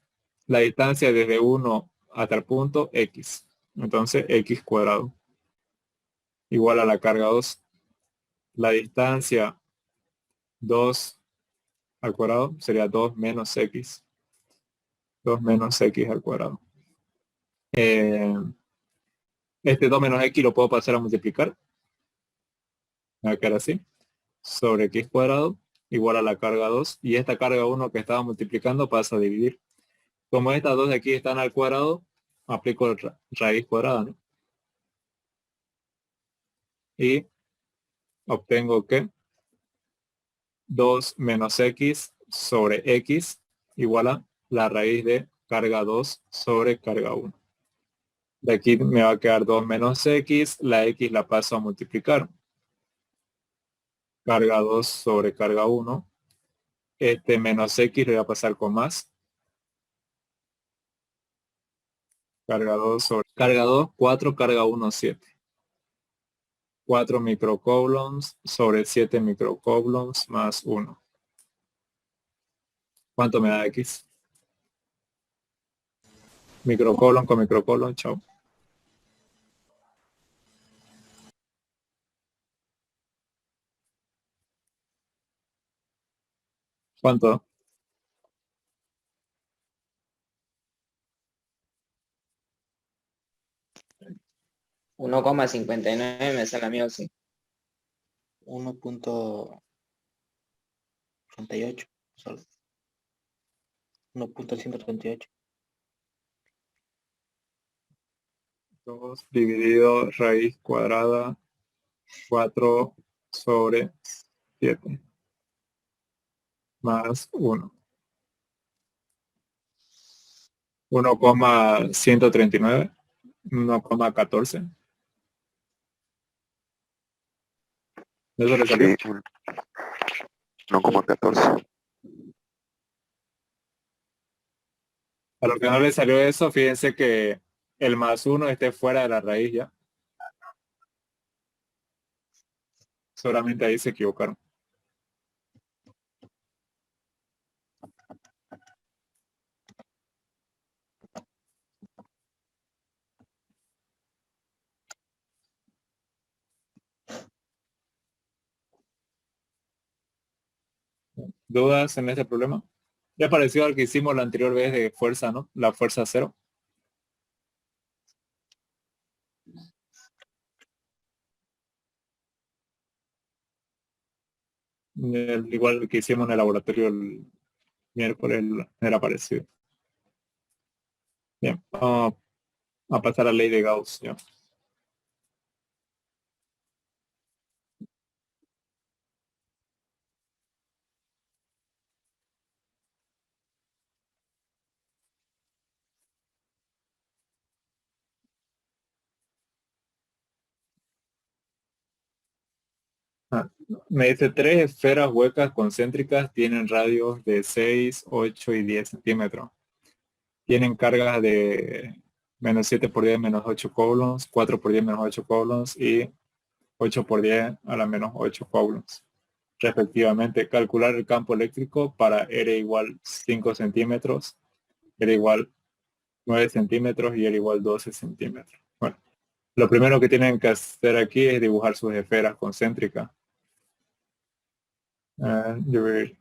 [SPEAKER 1] la distancia desde 1 hasta el punto X. Entonces, X cuadrado. Igual a la carga 2. La distancia 2 al cuadrado sería 2 menos X. 2 menos X al cuadrado. Este 2 menos X lo puedo pasar a multiplicar. Me va a quedar así. Sobre X cuadrado igual a la carga 2. Y esta carga 1 que estaba multiplicando pasa a dividir. Como estas dos de aquí están al cuadrado, aplico raíz cuadrada, ¿no? Y obtengo que 2 menos X sobre X igual a la raíz de carga 2 sobre carga 1. De aquí me va a quedar 2 menos X, la X la paso a multiplicar. Carga 2 sobre carga 1. Este menos X lo voy a pasar con más. Carga 2 sobre carga 2, 4, carga 1, 7. 4 microcoulombs sobre 7 microcoulombs más 1. ¿Cuánto me da X? Microcoulomb con microcoulomb, chao. ¿Cuánto?
[SPEAKER 8] 1,59 me sale a mí, sí.
[SPEAKER 7] 1.38 solo. 1.138.
[SPEAKER 1] 2 dividido raíz cuadrada 4 sobre 7 más 1. 1,139. 1,14. ¿Eso le salió?
[SPEAKER 4] Sí, 1,14.
[SPEAKER 1] A lo que no le salió eso, fíjense que el más 1 esté fuera de la raíz ya. Solamente ahí se equivocaron. ¿Dudas en este problema? Ya pareció al que hicimos la anterior vez de fuerza, ¿no? La fuerza 0. Igual que hicimos en el laboratorio el miércoles era parecido. Bien, vamos a pasar a la ley de Gauss. ¿Ya? Me dice 3 esferas huecas concéntricas tienen radios de 6, 8 y 10 centímetros. Tienen cargas de menos 7 por 10 menos 8 coulombs, 4 por 10 menos 8 coulombs y 8 por 10 a la menos 8 coulombs. Respectivamente, calcular el campo eléctrico para R igual 5 centímetros, R igual 9 centímetros y R igual 12 centímetros. Bueno, lo primero que tienen que hacer aquí es dibujar sus esferas concéntricas. Yo voy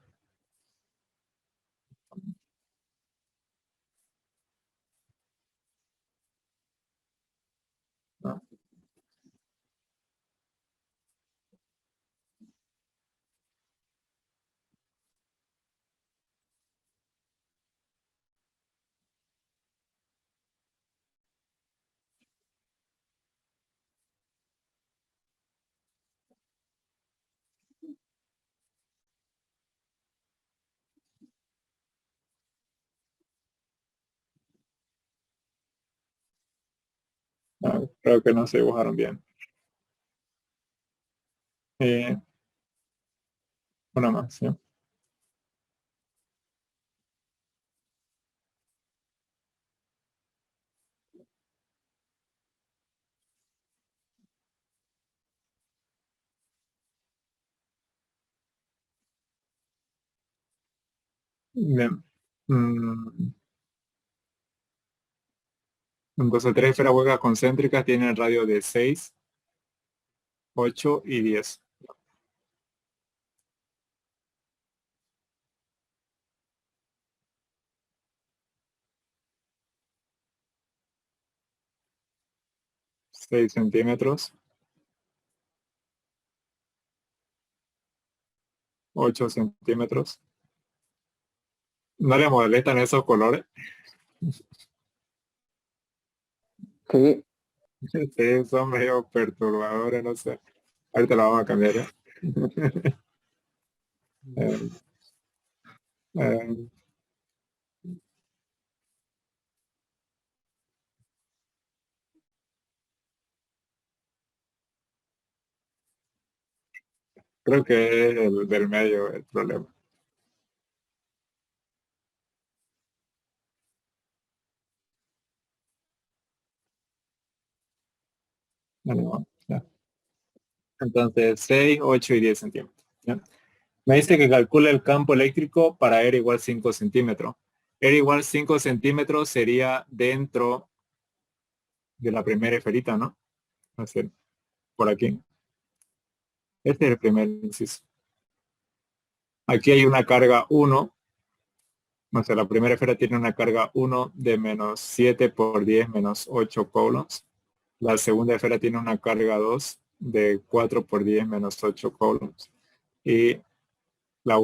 [SPEAKER 1] a- creo que no se dibujaron bien. Una más, ¿sí? Bien. Entonces, 3 esferas huecas concéntricas tienen radio de 6, 8 y 10. 6 centímetros, 8 centímetros. ¿No le molestan esos colores?
[SPEAKER 6] Sí,
[SPEAKER 1] Sí, son medio perturbadores, no sé. Ahorita la vamos a cambiar, ¿ya? Eh, eh, creo que es el del medio el problema. Bueno, ya. Entonces, 6, 8 y 10 centímetros. ¿Ya? Me dice que calcula el campo eléctrico para R igual 5 centímetros. R igual 5 centímetros sería dentro de la primera esferita, ¿no? Va a ser por aquí. Este es el primer inciso. Aquí hay una carga 1. O sea, la primera esfera tiene una carga 1 de menos 7 por 10 menos 8 coulombs. La segunda esfera tiene una carga 2 de 4 por 10 menos 8 coulombs. Y la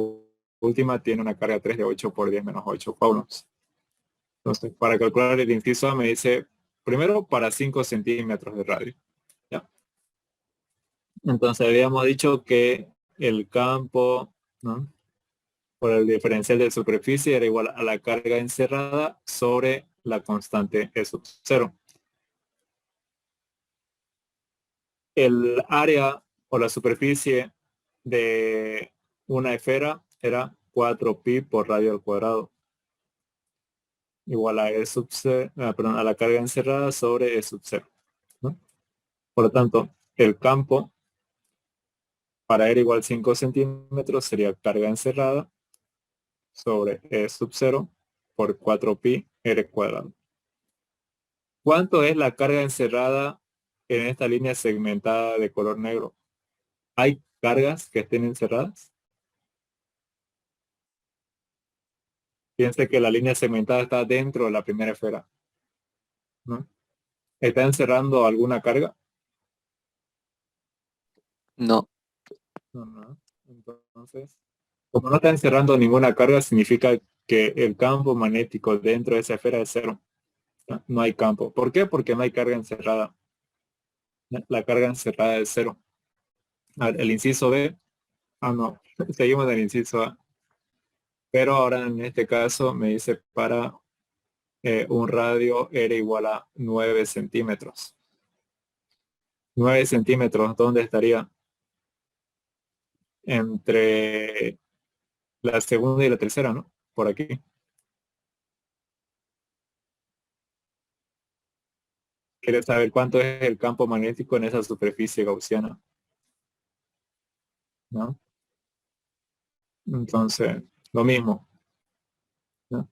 [SPEAKER 1] última tiene una carga 3 de 8 por 10 menos 8 coulombs. Entonces, para calcular el inciso A me dice, primero para 5 centímetros de radio. ¿Ya? Entonces, habíamos dicho que el campo, ¿no?, por el diferencial de superficie era igual a la carga encerrada sobre la constante E sub 0. El área o la superficie de una esfera era 4pi por radio al cuadrado, igual a E sub 0, perdón, a la carga encerrada sobre E sub 0, ¿no? Por lo tanto, el campo para R igual 5 centímetros sería carga encerrada sobre E sub 0 por 4pi R cuadrado. ¿Cuánto es la carga encerrada en esta línea segmentada de color negro? ¿Hay cargas que estén encerradas? Piense que la línea segmentada está dentro de la primera esfera, ¿no? ¿Está encerrando alguna carga?
[SPEAKER 4] No.
[SPEAKER 1] No, no. Entonces, como no está encerrando ninguna carga, significa que el campo magnético dentro de esa esfera es cero. ¿No? No hay campo. ¿Por qué? Porque no hay carga encerrada. La carga encerrada es cero. El inciso B. No. Seguimos en el inciso A. Pero ahora en este caso me dice para un radio era igual a 9 centímetros. 9 centímetros, ¿dónde estaría? Entre la segunda y la tercera, ¿no? Por aquí. ¿Quieres saber cuánto es el campo magnético en esa superficie gaussiana? ¿No? Entonces, lo mismo, ¿no?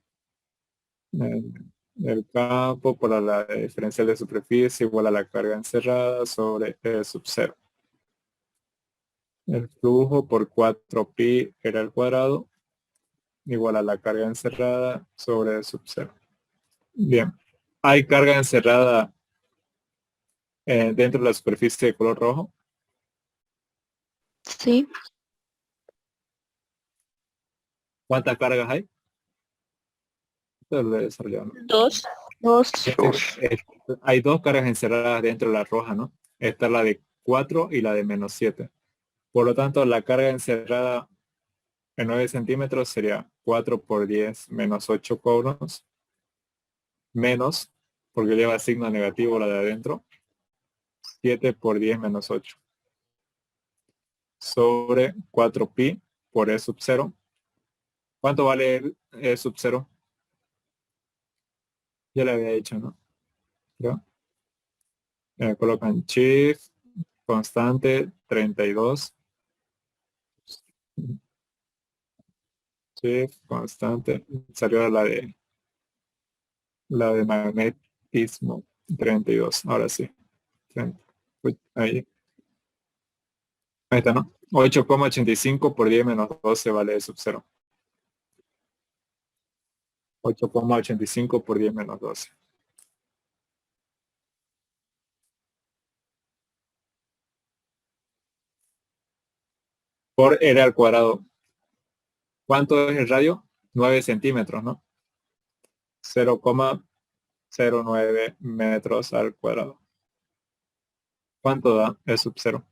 [SPEAKER 1] El campo por la diferencial de superficie igual a la carga encerrada sobre E sub 0. El flujo por 4pi era al cuadrado igual a la carga encerrada sobre E sub 0. Bien. ¿Hay carga encerrada dentro de la superficie de color rojo?
[SPEAKER 3] Sí.
[SPEAKER 1] ¿Cuántas cargas hay? Esto lo he desarrollado, ¿no?
[SPEAKER 3] Dos. Dos.
[SPEAKER 1] Hay dos cargas encerradas dentro de la roja, ¿no? Esta es la de 4 y la de menos 7. Por lo tanto, la carga encerrada en 9 centímetros sería 4 por 10 menos 8 coulombs, menos, porque lleva signo negativo la de adentro, 7 por 10 menos 8, sobre 4pi por E sub 0. ¿Cuánto vale el E sub 0? Ya le había dicho, ¿no? Creo. Colocan shift, constante, 32. Shift, constante. Salió la de magnetismo, 32. Ahora sí. 30. Uy, ahí está, ¿no? 8,85 por 10 menos 12 vale E sub 0. 8,85 por 10 menos 12. Por R al cuadrado. ¿Cuánto es el radio? 9 centímetros, ¿no? 0,09 metros al cuadrado. ¿Cuánto da E sub 0?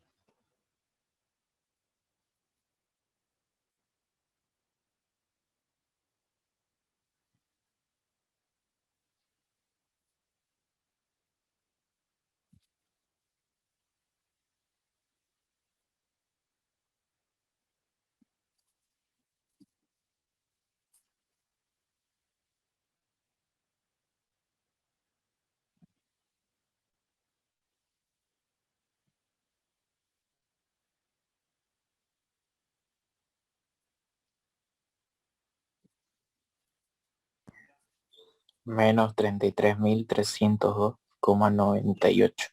[SPEAKER 6] Menos 33.302,98.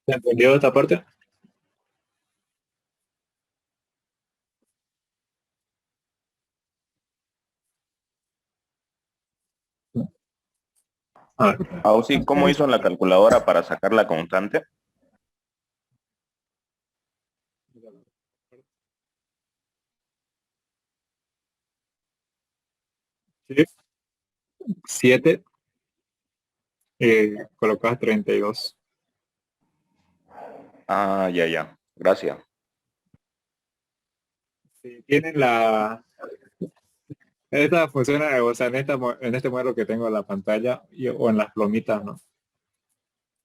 [SPEAKER 1] ¿Se entendió esta parte? A ver.
[SPEAKER 9] Sí, ¿cómo hizo en la calculadora para sacar la constante?
[SPEAKER 1] Sí, 7, colocas 32.
[SPEAKER 9] Ya, ya. Gracias.
[SPEAKER 1] Si tienen esta funciona, o sea, en este modelo que tengo en la pantalla o en las plomitas, ¿no?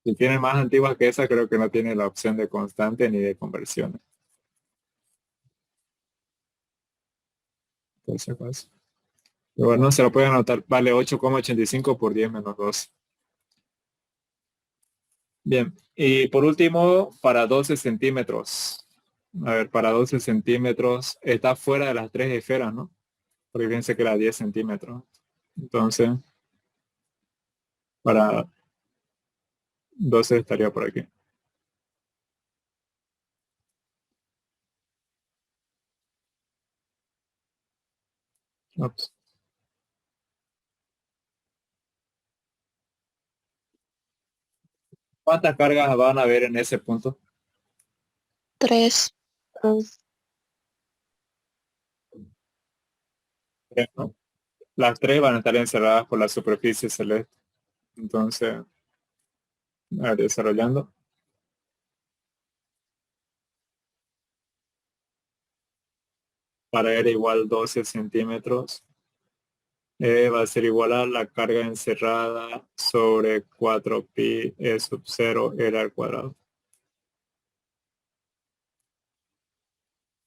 [SPEAKER 1] Si tiene más antiguas que esa, creo que no tiene la opción de constante ni de conversiones. Por si acaso. Pero bueno, se lo pueden anotar. Vale 8,85 por 10 menos 2. Bien. Y por último, para 12 centímetros. A ver, para 12 centímetros está fuera de las tres esferas, ¿no? Porque fíjense que era 10 centímetros. Entonces, para 12 estaría por aquí. Ups. ¿Cuántas cargas van a haber en ese punto?
[SPEAKER 3] 3.
[SPEAKER 1] Tres, ¿no? Las tres van a estar encerradas por la superficie celeste. Entonces, a ver, desarrollando. Para R igual 12 centímetros. Va a ser igual a la carga encerrada sobre 4pi E sub 0 R al cuadrado.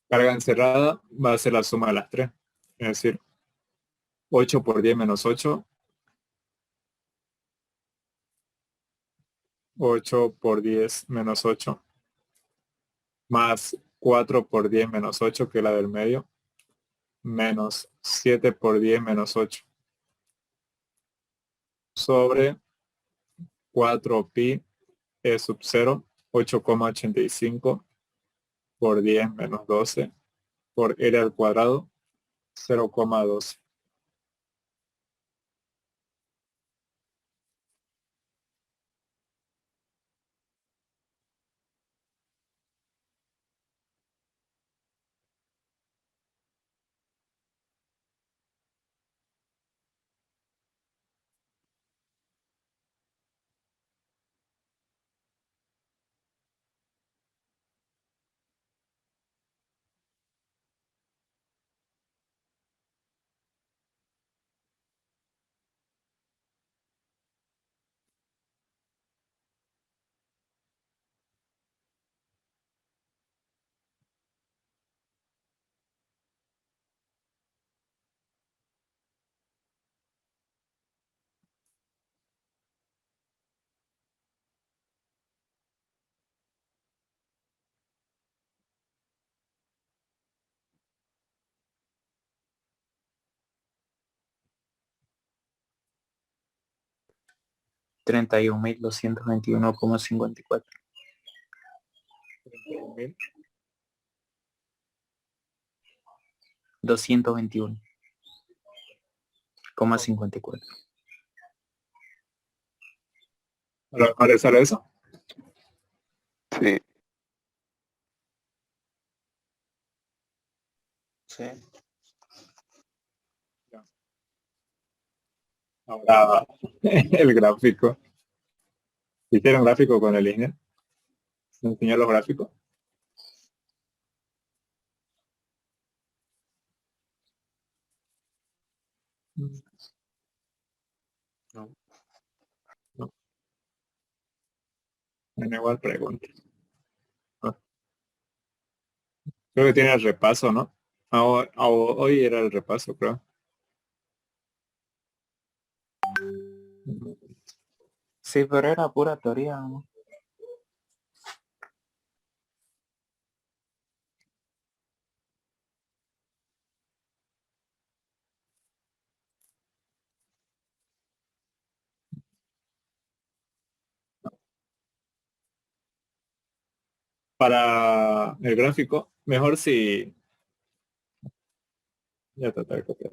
[SPEAKER 1] Carga encerrada va a ser la suma de las tres. Es decir, 8 por 10 menos 8. 8 por 10 menos 8. Más 4 por 10 menos 8, que es la del medio. Menos 7 por 10 menos 8. Sobre 4pi E sub 0. 8,85 por 10 menos 12 por R al cuadrado. 0,12.
[SPEAKER 6] Treinta y 31.221,54. 221,54.
[SPEAKER 1] ¿Ahora sale eso?
[SPEAKER 4] Sí.
[SPEAKER 7] Sí.
[SPEAKER 1] Ahora el gráfico. ¿Hicieron gráfico con el INE? ¿Me enseñó los gráficos? No, no. Bueno, igual pregunta. Ah, creo que tiene el repaso, ¿no? Hoy era el repaso, creo.
[SPEAKER 6] Sí, pero era pura teoría, ¿no?
[SPEAKER 1] Para el gráfico, mejor si... Ya traté de copiar.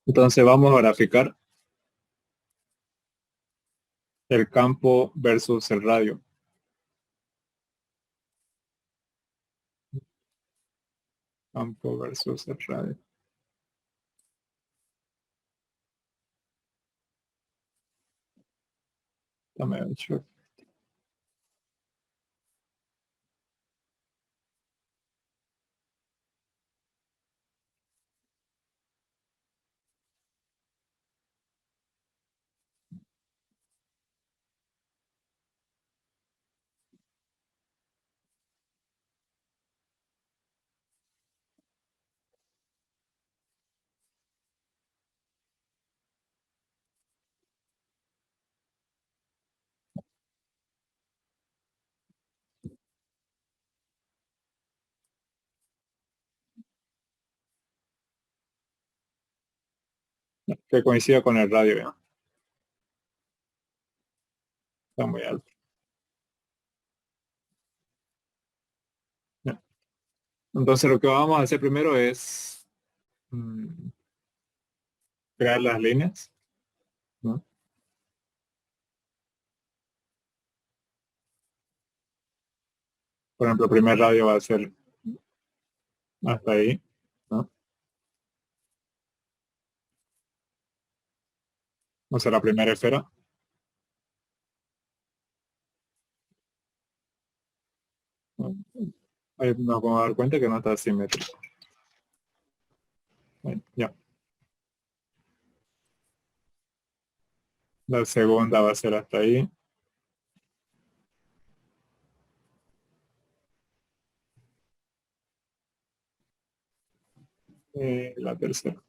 [SPEAKER 1] Entonces vamos a graficar el campo versus el radio. Campo versus el radio. Dame el check. Que coincida con el radio, ¿ya? Está muy alto. Ya. Entonces lo que vamos a hacer primero es crear las líneas, ¿no? Por ejemplo, el primer radio va a ser hasta ahí, ¿no? O sea, la primera esfera. ¿No? Ahí nos vamos a dar cuenta que no está simétrico. Ahí, ya. La segunda va a ser hasta ahí. La tercera.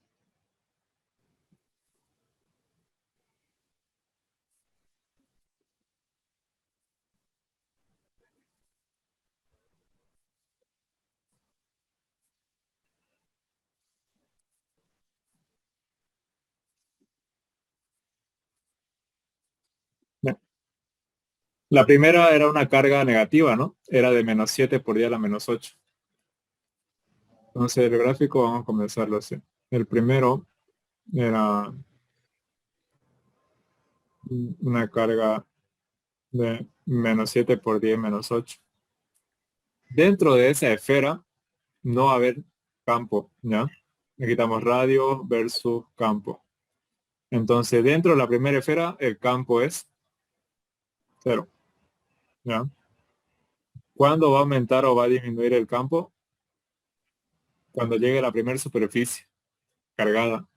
[SPEAKER 1] Ya. La primera era una carga negativa, ¿no? Era de -7 por 10 a la -8. Entonces el gráfico vamos a comenzarlo así. El primero era una carga de -7 por 10 -8. Dentro de esa esfera no va a haber campo, ¿ya? Le quitamos radio versus campo. Entonces dentro de la primera esfera el campo es 0, ¿ya? ¿Cuándo va a aumentar o va a disminuir el campo? Cuando llegue a la primera superficie cargada.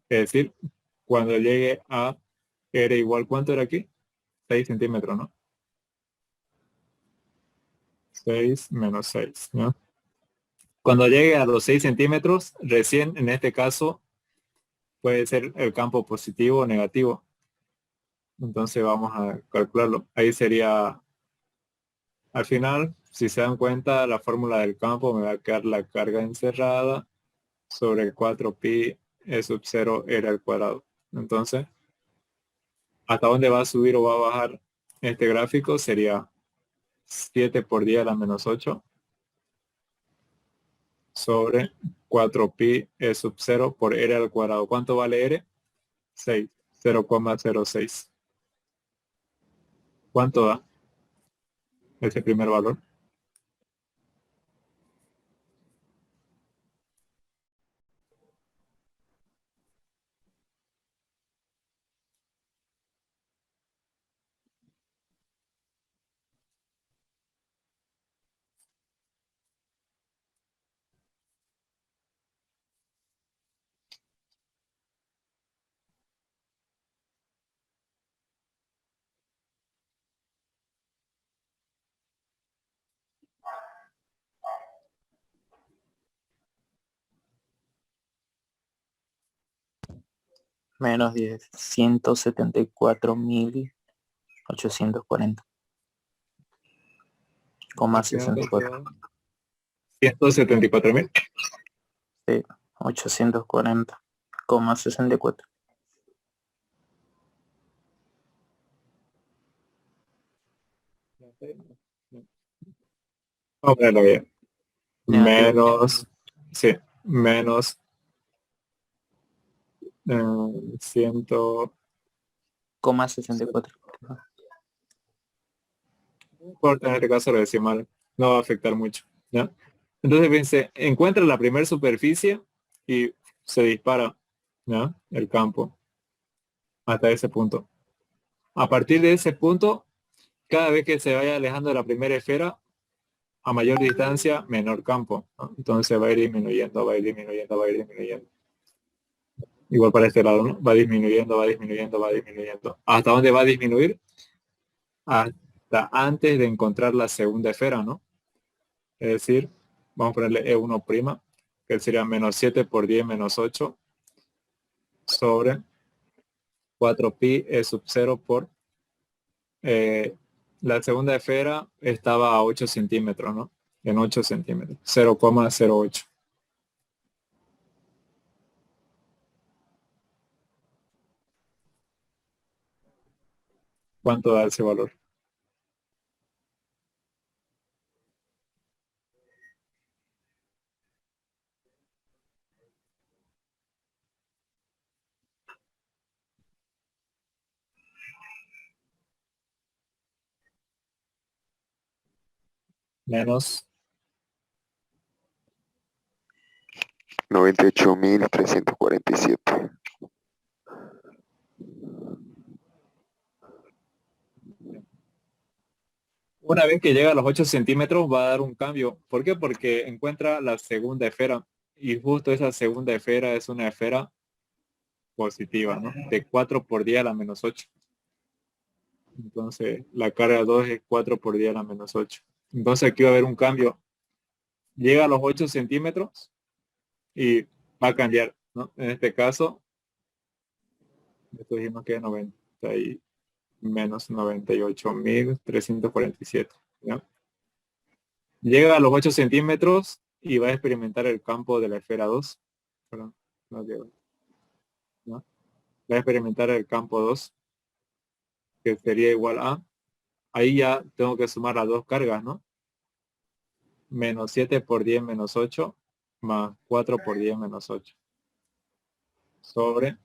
[SPEAKER 1] Es decir, cuando llegue a R igual, ¿cuánto era aquí? 6 centímetros, ¿no? 6 menos 6, ¿no? Cuando llegue a los 6 centímetros, recién en este caso puede ser el campo positivo o negativo. Entonces vamos a calcularlo. Ahí sería, al final, si se dan cuenta, la fórmula del campo me va a quedar la carga encerrada sobre 4pi E sub 0 R al cuadrado. Entonces, ¿hasta dónde va a subir o va a bajar este gráfico? Sería 7 por 10 a la -8 sobre 4pi E sub 0 por R al cuadrado. ¿Cuánto vale R? 6, 0,06. ¿Cuánto da ese primer valor?
[SPEAKER 6] Menos 174.840,64.
[SPEAKER 1] 174.000.
[SPEAKER 6] Sí, 840,64.
[SPEAKER 1] Vamos a ponerlo bien.
[SPEAKER 6] Negativo.
[SPEAKER 1] Menos, sí, menos 100.
[SPEAKER 6] Coma 64.
[SPEAKER 1] Por tener el caso de decimal, no va a afectar mucho, ¿ya? Entonces, fíjense, encuentra la primera superficie y se dispara, ¿ya? El campo hasta ese punto. A partir de ese punto, cada vez que se vaya alejando de la primera esfera, a mayor distancia, menor campo, ¿no? Entonces va a ir disminuyendo, va a ir disminuyendo, va a ir disminuyendo. Igual para este lado, ¿no? Va disminuyendo, va disminuyendo, va disminuyendo. ¿Hasta dónde va a disminuir? Hasta antes de encontrar la segunda esfera, ¿no? Es decir, vamos a ponerle E1', que sería menos 7 por 10 menos 8 sobre 4pi E sub 0 por la segunda esfera estaba a 8 centímetros, ¿no? En 8 centímetros, 0,08. ¿Cuánto da ese valor? Menos
[SPEAKER 4] 98.347.
[SPEAKER 1] una vez que llega a los 8 centímetros va a dar un cambio. ¿Por qué? Porque encuentra la segunda esfera y justo esa segunda esfera es una esfera positiva, ¿no? De 4 por 10 a la menos 8. Entonces la carga 2 es 4 por 10 a la menos 8. Entonces aquí va a haber un cambio. Llega a los 8 centímetros y va a cambiar, ¿no? En este caso, esto dijimos que es 90 y menos 98.347. ¿Ya? Llega a los 8 centímetros y va a experimentar el campo de la esfera 2. Perdón, no llegó, ¿no? Va a experimentar el campo 2, que sería igual a, ahí ya tengo que sumar las dos cargas, ¿no? Menos 7 por 10 menos 8 más 4 por 10 menos 8 sobre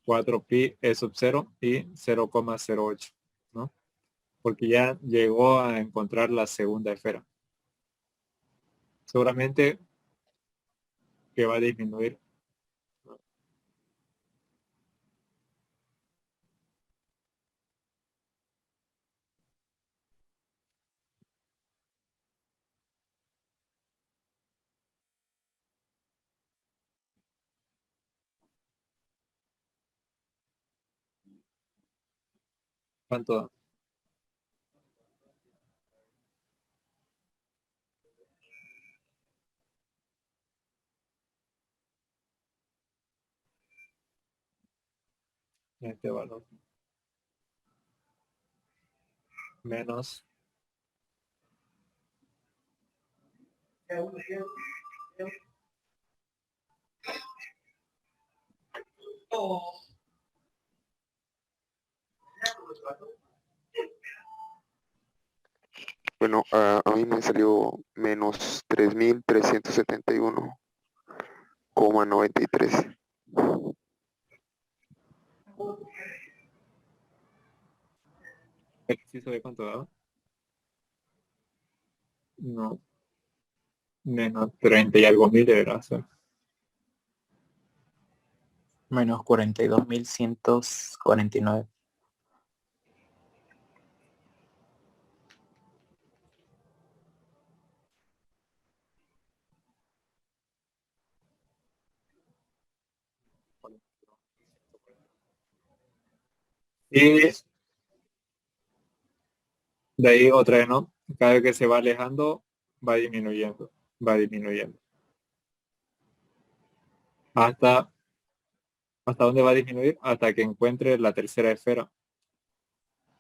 [SPEAKER 1] 4pi E sub 0 y 0,08, ¿no? Porque ya llegó a encontrar la segunda esfera. Seguramente que va a disminuir. ¿Cuánto da? Este valor? Menos
[SPEAKER 4] A mí me salió menos 3.371,93.
[SPEAKER 1] ¿Sí sabe cuánto da? No, menos 30 y algo mil de grasa.
[SPEAKER 6] Menos 42.149.
[SPEAKER 1] Y de ahí otra vez, ¿no? Cada vez que se va alejando, va disminuyendo, va disminuyendo. Hasta ¿Hasta dónde va a disminuir? Hasta que encuentre la tercera esfera,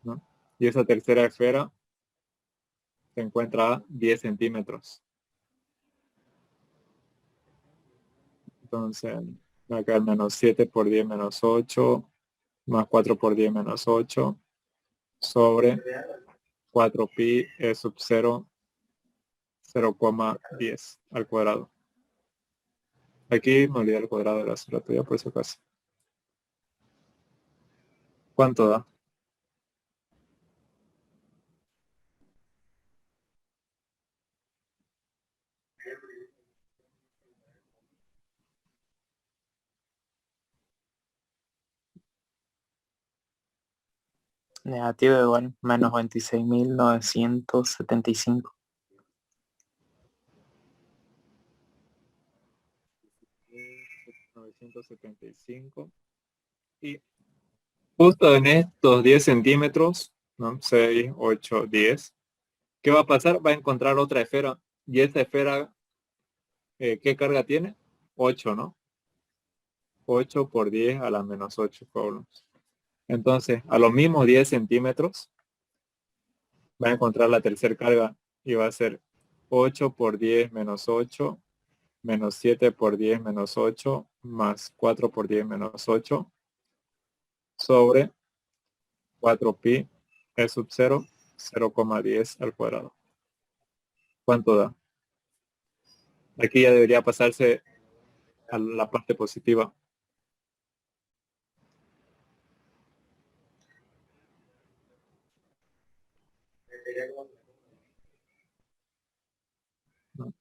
[SPEAKER 1] ¿no? Y esa tercera esfera se encuentra a 10 centímetros. Entonces, va a quedar menos 7 por 10 menos 8, más 4 por 10 menos 8, sobre 4pi e sub 0, 0,10 al cuadrado. Aquí me olvidé el cuadrado de la asignatura, por si acaso. ¿Cuánto da?
[SPEAKER 6] Negativo igual, menos 26.975.
[SPEAKER 1] 975. Y justo en estos 10 centímetros, ¿no? 6, 8, 10. ¿Qué va a pasar? Va a encontrar otra esfera. Y esta esfera, ¿qué carga tiene? 8, ¿no? 8 por 10 a la menos 8 coulombs. Entonces, a los mismos 10 centímetros, va a encontrar la tercera carga y va a ser 8 por 10 menos 8, menos 7 por 10 menos 8, más 4 por 10 menos 8, sobre 4pi e sub 0, 0,10 al cuadrado. ¿Cuánto da? Aquí ya debería pasarse a la parte positiva. ¿No?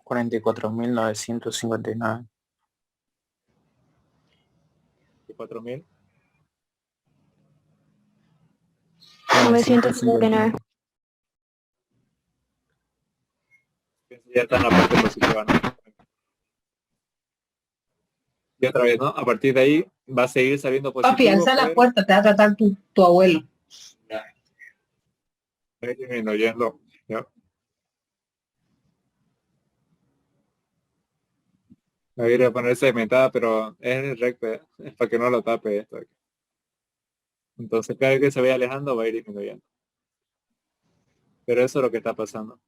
[SPEAKER 6] $44.959.
[SPEAKER 1] 4.000.
[SPEAKER 2] 959.
[SPEAKER 1] Ya está en la parte positiva, ¿no? Y otra vez, ¿no? A partir de ahí va a seguir saliendo positivo.
[SPEAKER 5] Papi, alza la
[SPEAKER 1] pero
[SPEAKER 5] puerta, te va a tratar tu abuelo.
[SPEAKER 1] va a ir disminuyendo, ¿ya? Va a ir a ponerse segmentada, pero es recto, ¿eh? Es para que no lo tape esto aquí. Entonces cada vez que se vaya alejando va a ir disminuyendo. Pero eso es lo que está pasando.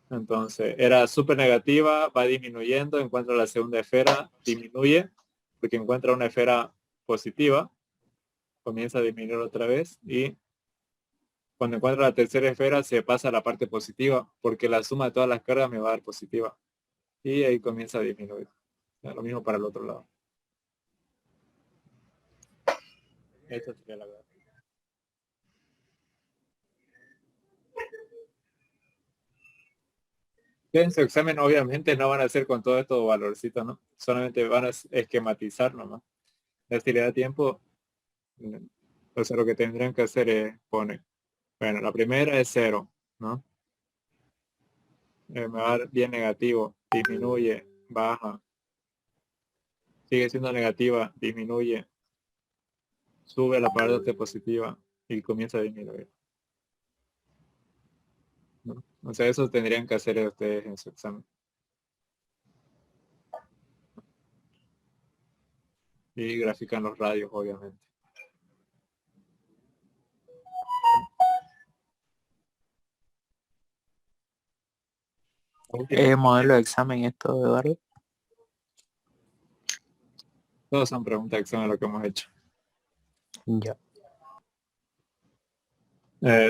[SPEAKER 1] Entonces era súper negativa, va disminuyendo, encuentra la segunda esfera, disminuye, porque encuentra una esfera positiva, comienza a disminuir otra vez y cuando encuentra la tercera esfera se pasa a la parte positiva, porque la suma de todas las cargas me va a dar positiva. Y ahí comienza a disminuir. O sea, lo mismo para el otro lado. Esto sería la verdad. En su examen obviamente no van a hacer con todo estos valorcitos, ¿no? Solamente van a esquematizar nomás. Si le da tiempo, o sea, lo que tendrían que hacer es poner, bueno, la primera es 0, ¿no? Me va a dar bien negativo, disminuye, baja, sigue siendo negativa, disminuye, sube a la parte positiva y comienza a disminuir, ¿no? O sea, eso tendrían que hacer ustedes en su examen. Y grafican los radios, obviamente.
[SPEAKER 6] Modelo de examen esto, Eduardo.
[SPEAKER 1] Todos son preguntas de examen lo que hemos hecho.
[SPEAKER 6] Ya.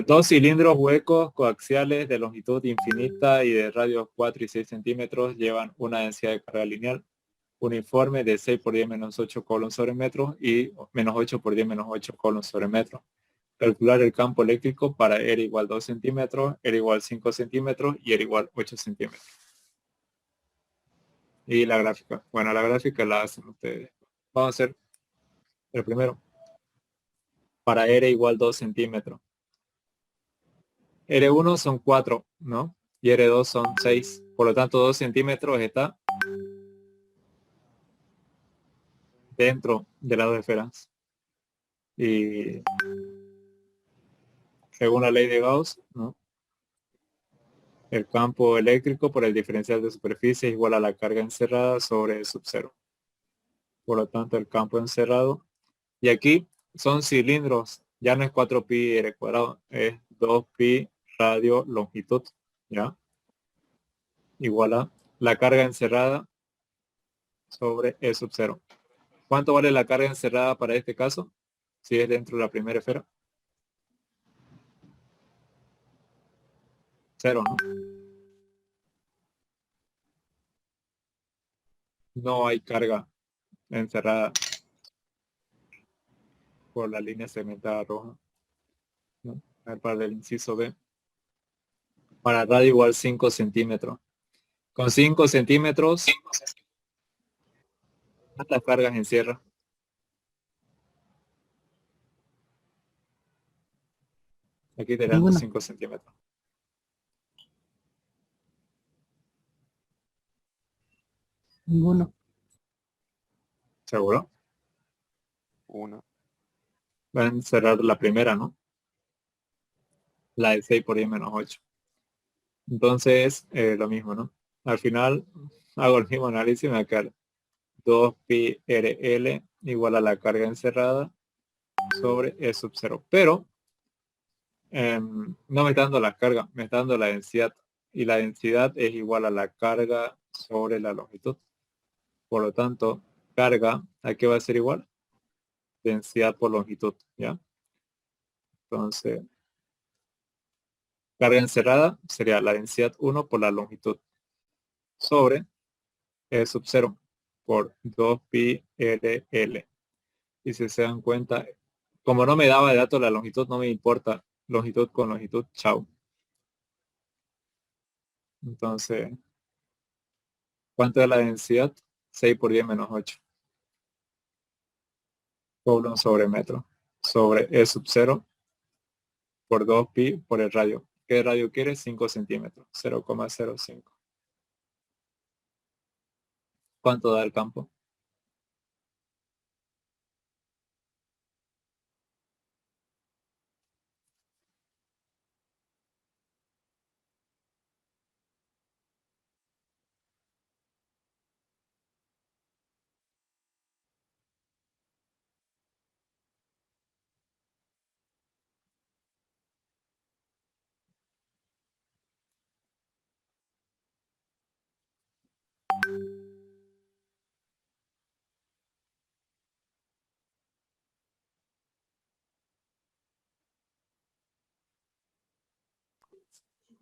[SPEAKER 1] 2 cilindros huecos coaxiales de longitud infinita y de radios 4 y 6 centímetros llevan una densidad de carga lineal uniforme de 6 por 10 menos 8 coulombs sobre metro y menos 8 por 10 menos 8 coulombs sobre metro. Calcular el campo eléctrico para R igual 2 centímetros, R igual 5 centímetros y R igual 8 centímetros. Y la gráfica. Bueno, la gráfica la hacen ustedes. Vamos a hacer el primero. Para R igual 2 centímetros. R1 son 4, ¿no? Y R2 son 6. Por lo tanto, 2 centímetros está dentro de las dos esferas. Y según la ley de Gauss, ¿no? El campo eléctrico por el diferencial de superficie es igual a la carga encerrada sobre E sub 0. Por lo tanto, el campo encerrado. Y aquí son cilindros. Ya no es 4pi r cuadrado, es 2pi radio longitud. ¿Ya? Igual a la carga encerrada sobre E sub 0. ¿Cuánto vale la carga encerrada para este caso? Si es dentro de la primera esfera. 0, ¿no? No hay carga encerrada por la línea segmentada roja, ¿no? A ver, para el inciso B. Para radio igual 5 centímetros. Con 5 centímetros, ¿cuántas cargas encierra? Aquí tenemos
[SPEAKER 5] Ninguna.
[SPEAKER 1] 5 centímetros.
[SPEAKER 5] Ninguno.
[SPEAKER 1] ¿Seguro?
[SPEAKER 4] 1.
[SPEAKER 1] Va a encerrar la primera, ¿no? La de 6 por 10 menos 8. Entonces, lo mismo, ¿no? Al final, hago el mismo análisis y me va a quedar 2pi rl igual a la carga encerrada sobre E sub 0. Pero, no me está dando la carga, me está dando la densidad. Y la densidad es igual a la carga sobre la longitud. Por lo tanto, carga, ¿a qué va a ser igual? Densidad por longitud, ¿ya? Entonces, carga encerrada sería la densidad 1 por la longitud sobre E sub 0 por 2pi rl. Y si se dan cuenta, como no me daba de datos la longitud, no me importa longitud con longitud, chao. Entonces, ¿cuánto es la densidad? 6 por 10 menos 8. Coulomb sobre metro. Sobre E sub 0 por 2pi por el radio. ¿Qué radio quiere? 5 centímetros. 0,05. ¿Cuánto da el campo?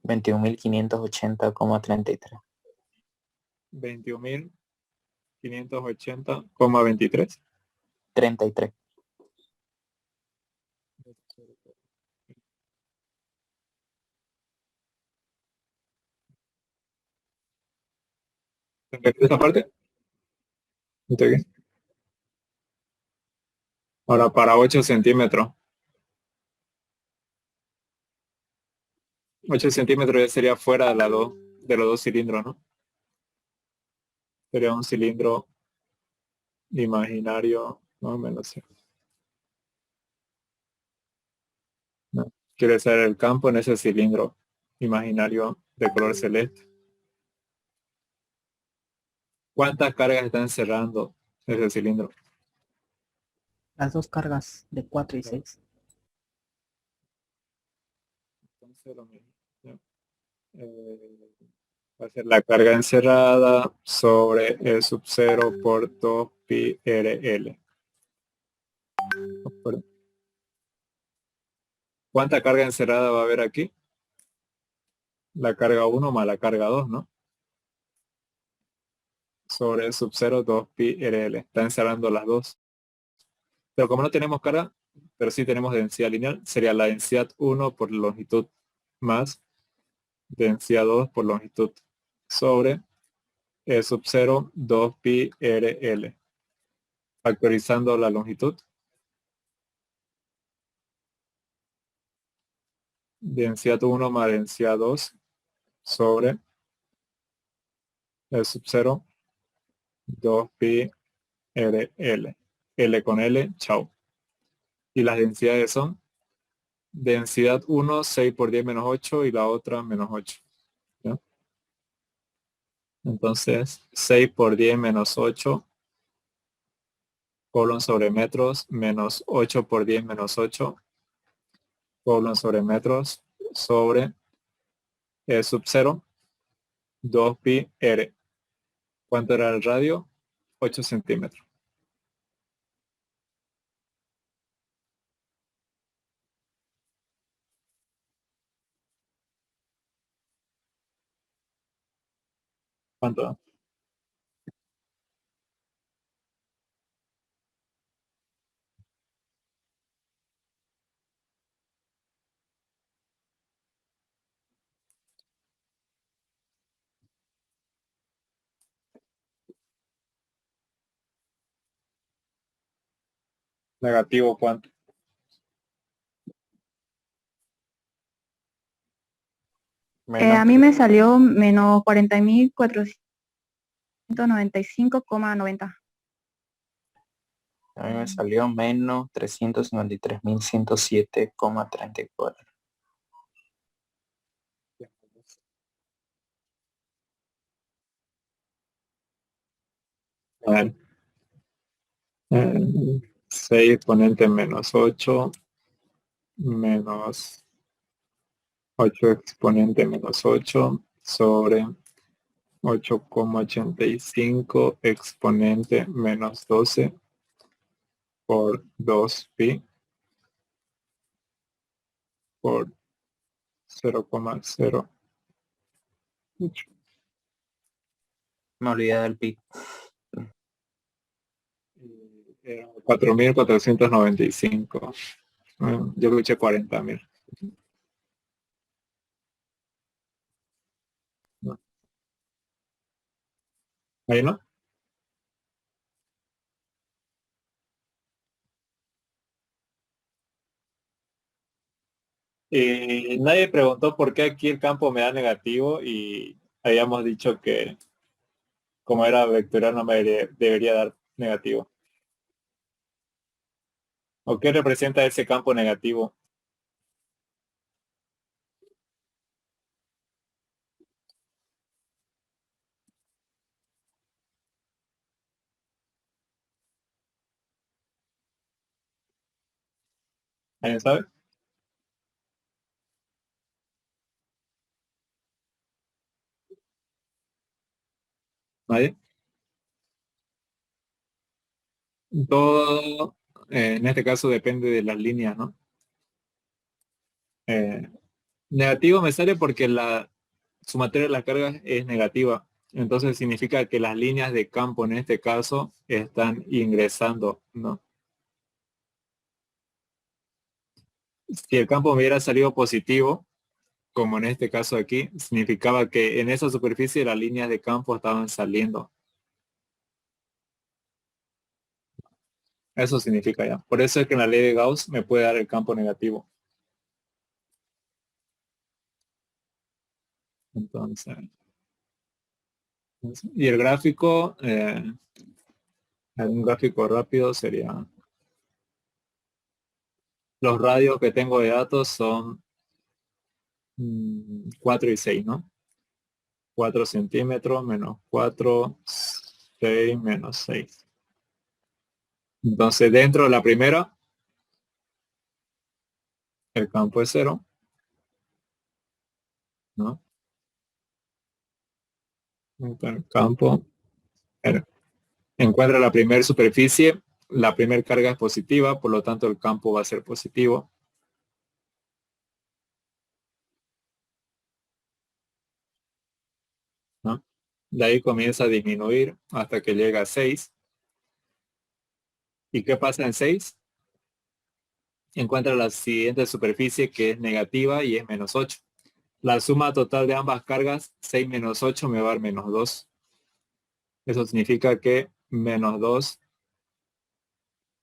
[SPEAKER 6] $21.580,33.
[SPEAKER 1] 21.580,23.
[SPEAKER 6] 33.
[SPEAKER 1] ¿Esta parte? Ahora para 8 centímetros. 8 centímetros ya sería fuera de, de los dos cilindros, ¿no? Sería un cilindro imaginario, más o menos. Sí. No. Quiere ser el campo en ese cilindro imaginario de color celeste. ¿Cuántas cargas están cerrando ese cilindro?
[SPEAKER 5] Las dos cargas de 4 y 6.
[SPEAKER 1] Entonces lo mismo, ¿no? Va a ser la carga encerrada sobre E sub 0 por 2pi rl. ¿Cuánta carga encerrada va a haber aquí? La carga 1 más la carga 2, ¿no? Sobre E sub 0, 2pi rl. Está encerrando las dos. Pero como no tenemos carga, pero sí tenemos densidad lineal, sería la densidad 1 por longitud más densidad 2 por longitud sobre E sub 0, 2pi rl. Factorizando la longitud. Densidad 1 más densidad 2 sobre E sub 0, 2pi rl. L con L, chao. Y las densidades son densidad 1, 6 por 10 menos 8 y la otra menos 8. ¿Ya? Entonces, 6 por 10 menos 8 colon sobre metros menos 8 por 10 menos 8 colon sobre metros sobre E sub 0, 2 pi r. ¿Cuánto era el radio? 8 centímetros. ¿Cuánto da? Negativo, ¿cuánto?
[SPEAKER 6] Menos
[SPEAKER 2] A mí me salió menos 40.495,90.
[SPEAKER 6] A mí me salió menos 353.107,34.
[SPEAKER 1] A ver. 6 exponente menos 8 menos 8 exponente menos 8 sobre 8,85 exponente menos 12 por 2 pi por 0,08.
[SPEAKER 6] Me olvidé del pi.
[SPEAKER 1] Era 4.495. Yo escuché 40.000. No. Ahí no. Y nadie preguntó por qué aquí el campo me da negativo y habíamos dicho que como era vectorial me debería dar negativo. ¿O qué representa ese campo negativo? ¿Alguien sabe? ¿Nadie? Todo, en este caso depende de las líneas, ¿no? Eh, Negativo me sale porque la sumatoria de las cargas es negativa. Entonces significa que las líneas de campo en este caso están ingresando, ¿no? Si el campo me hubiera salido positivo, como en este caso aquí, significaba que en esa superficie las líneas de campo estaban saliendo. Eso significa ya. Por eso es que en la ley de Gauss me puede dar el campo negativo. Entonces, y el gráfico, un gráfico rápido sería, los radios que tengo de datos son 4 y 6, ¿no? 4 centímetros menos 4, 6 menos 6. Entonces, dentro de la primera, el campo es 0, ¿no? El campo encuentra la primera superficie, la primera carga es positiva, por lo tanto el campo va a ser positivo. ¿No? De ahí comienza a disminuir hasta que llega a 6. ¿Y qué pasa en 6? Encuentra la siguiente superficie que es negativa y es menos 8. La suma total de ambas cargas, 6 menos 8, me va a dar menos 2. Eso significa que menos 2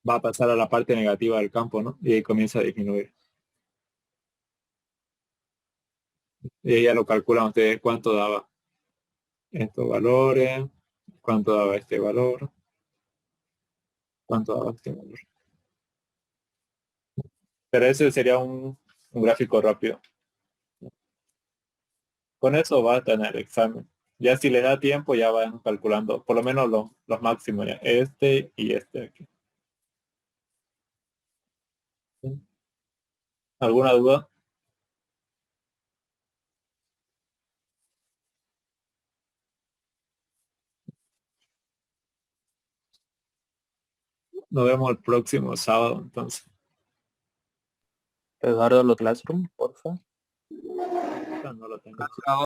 [SPEAKER 1] va a pasar a la parte negativa del campo, ¿no? Y ahí comienza a disminuir. Y ahí ya lo calculan ustedes cuánto daba estos valores, cuánto daba este valor, cuánto daba este valor. Pero ese sería un gráfico rápido. Con eso va a tener el examen. Ya si le da tiempo, ya van calculando, por lo menos los máximos, ya. Este y este aquí. ¿Alguna duda? Nos vemos el próximo sábado, entonces.
[SPEAKER 6] Eduardo, lo Classroom, porfa.
[SPEAKER 1] No lo tengo.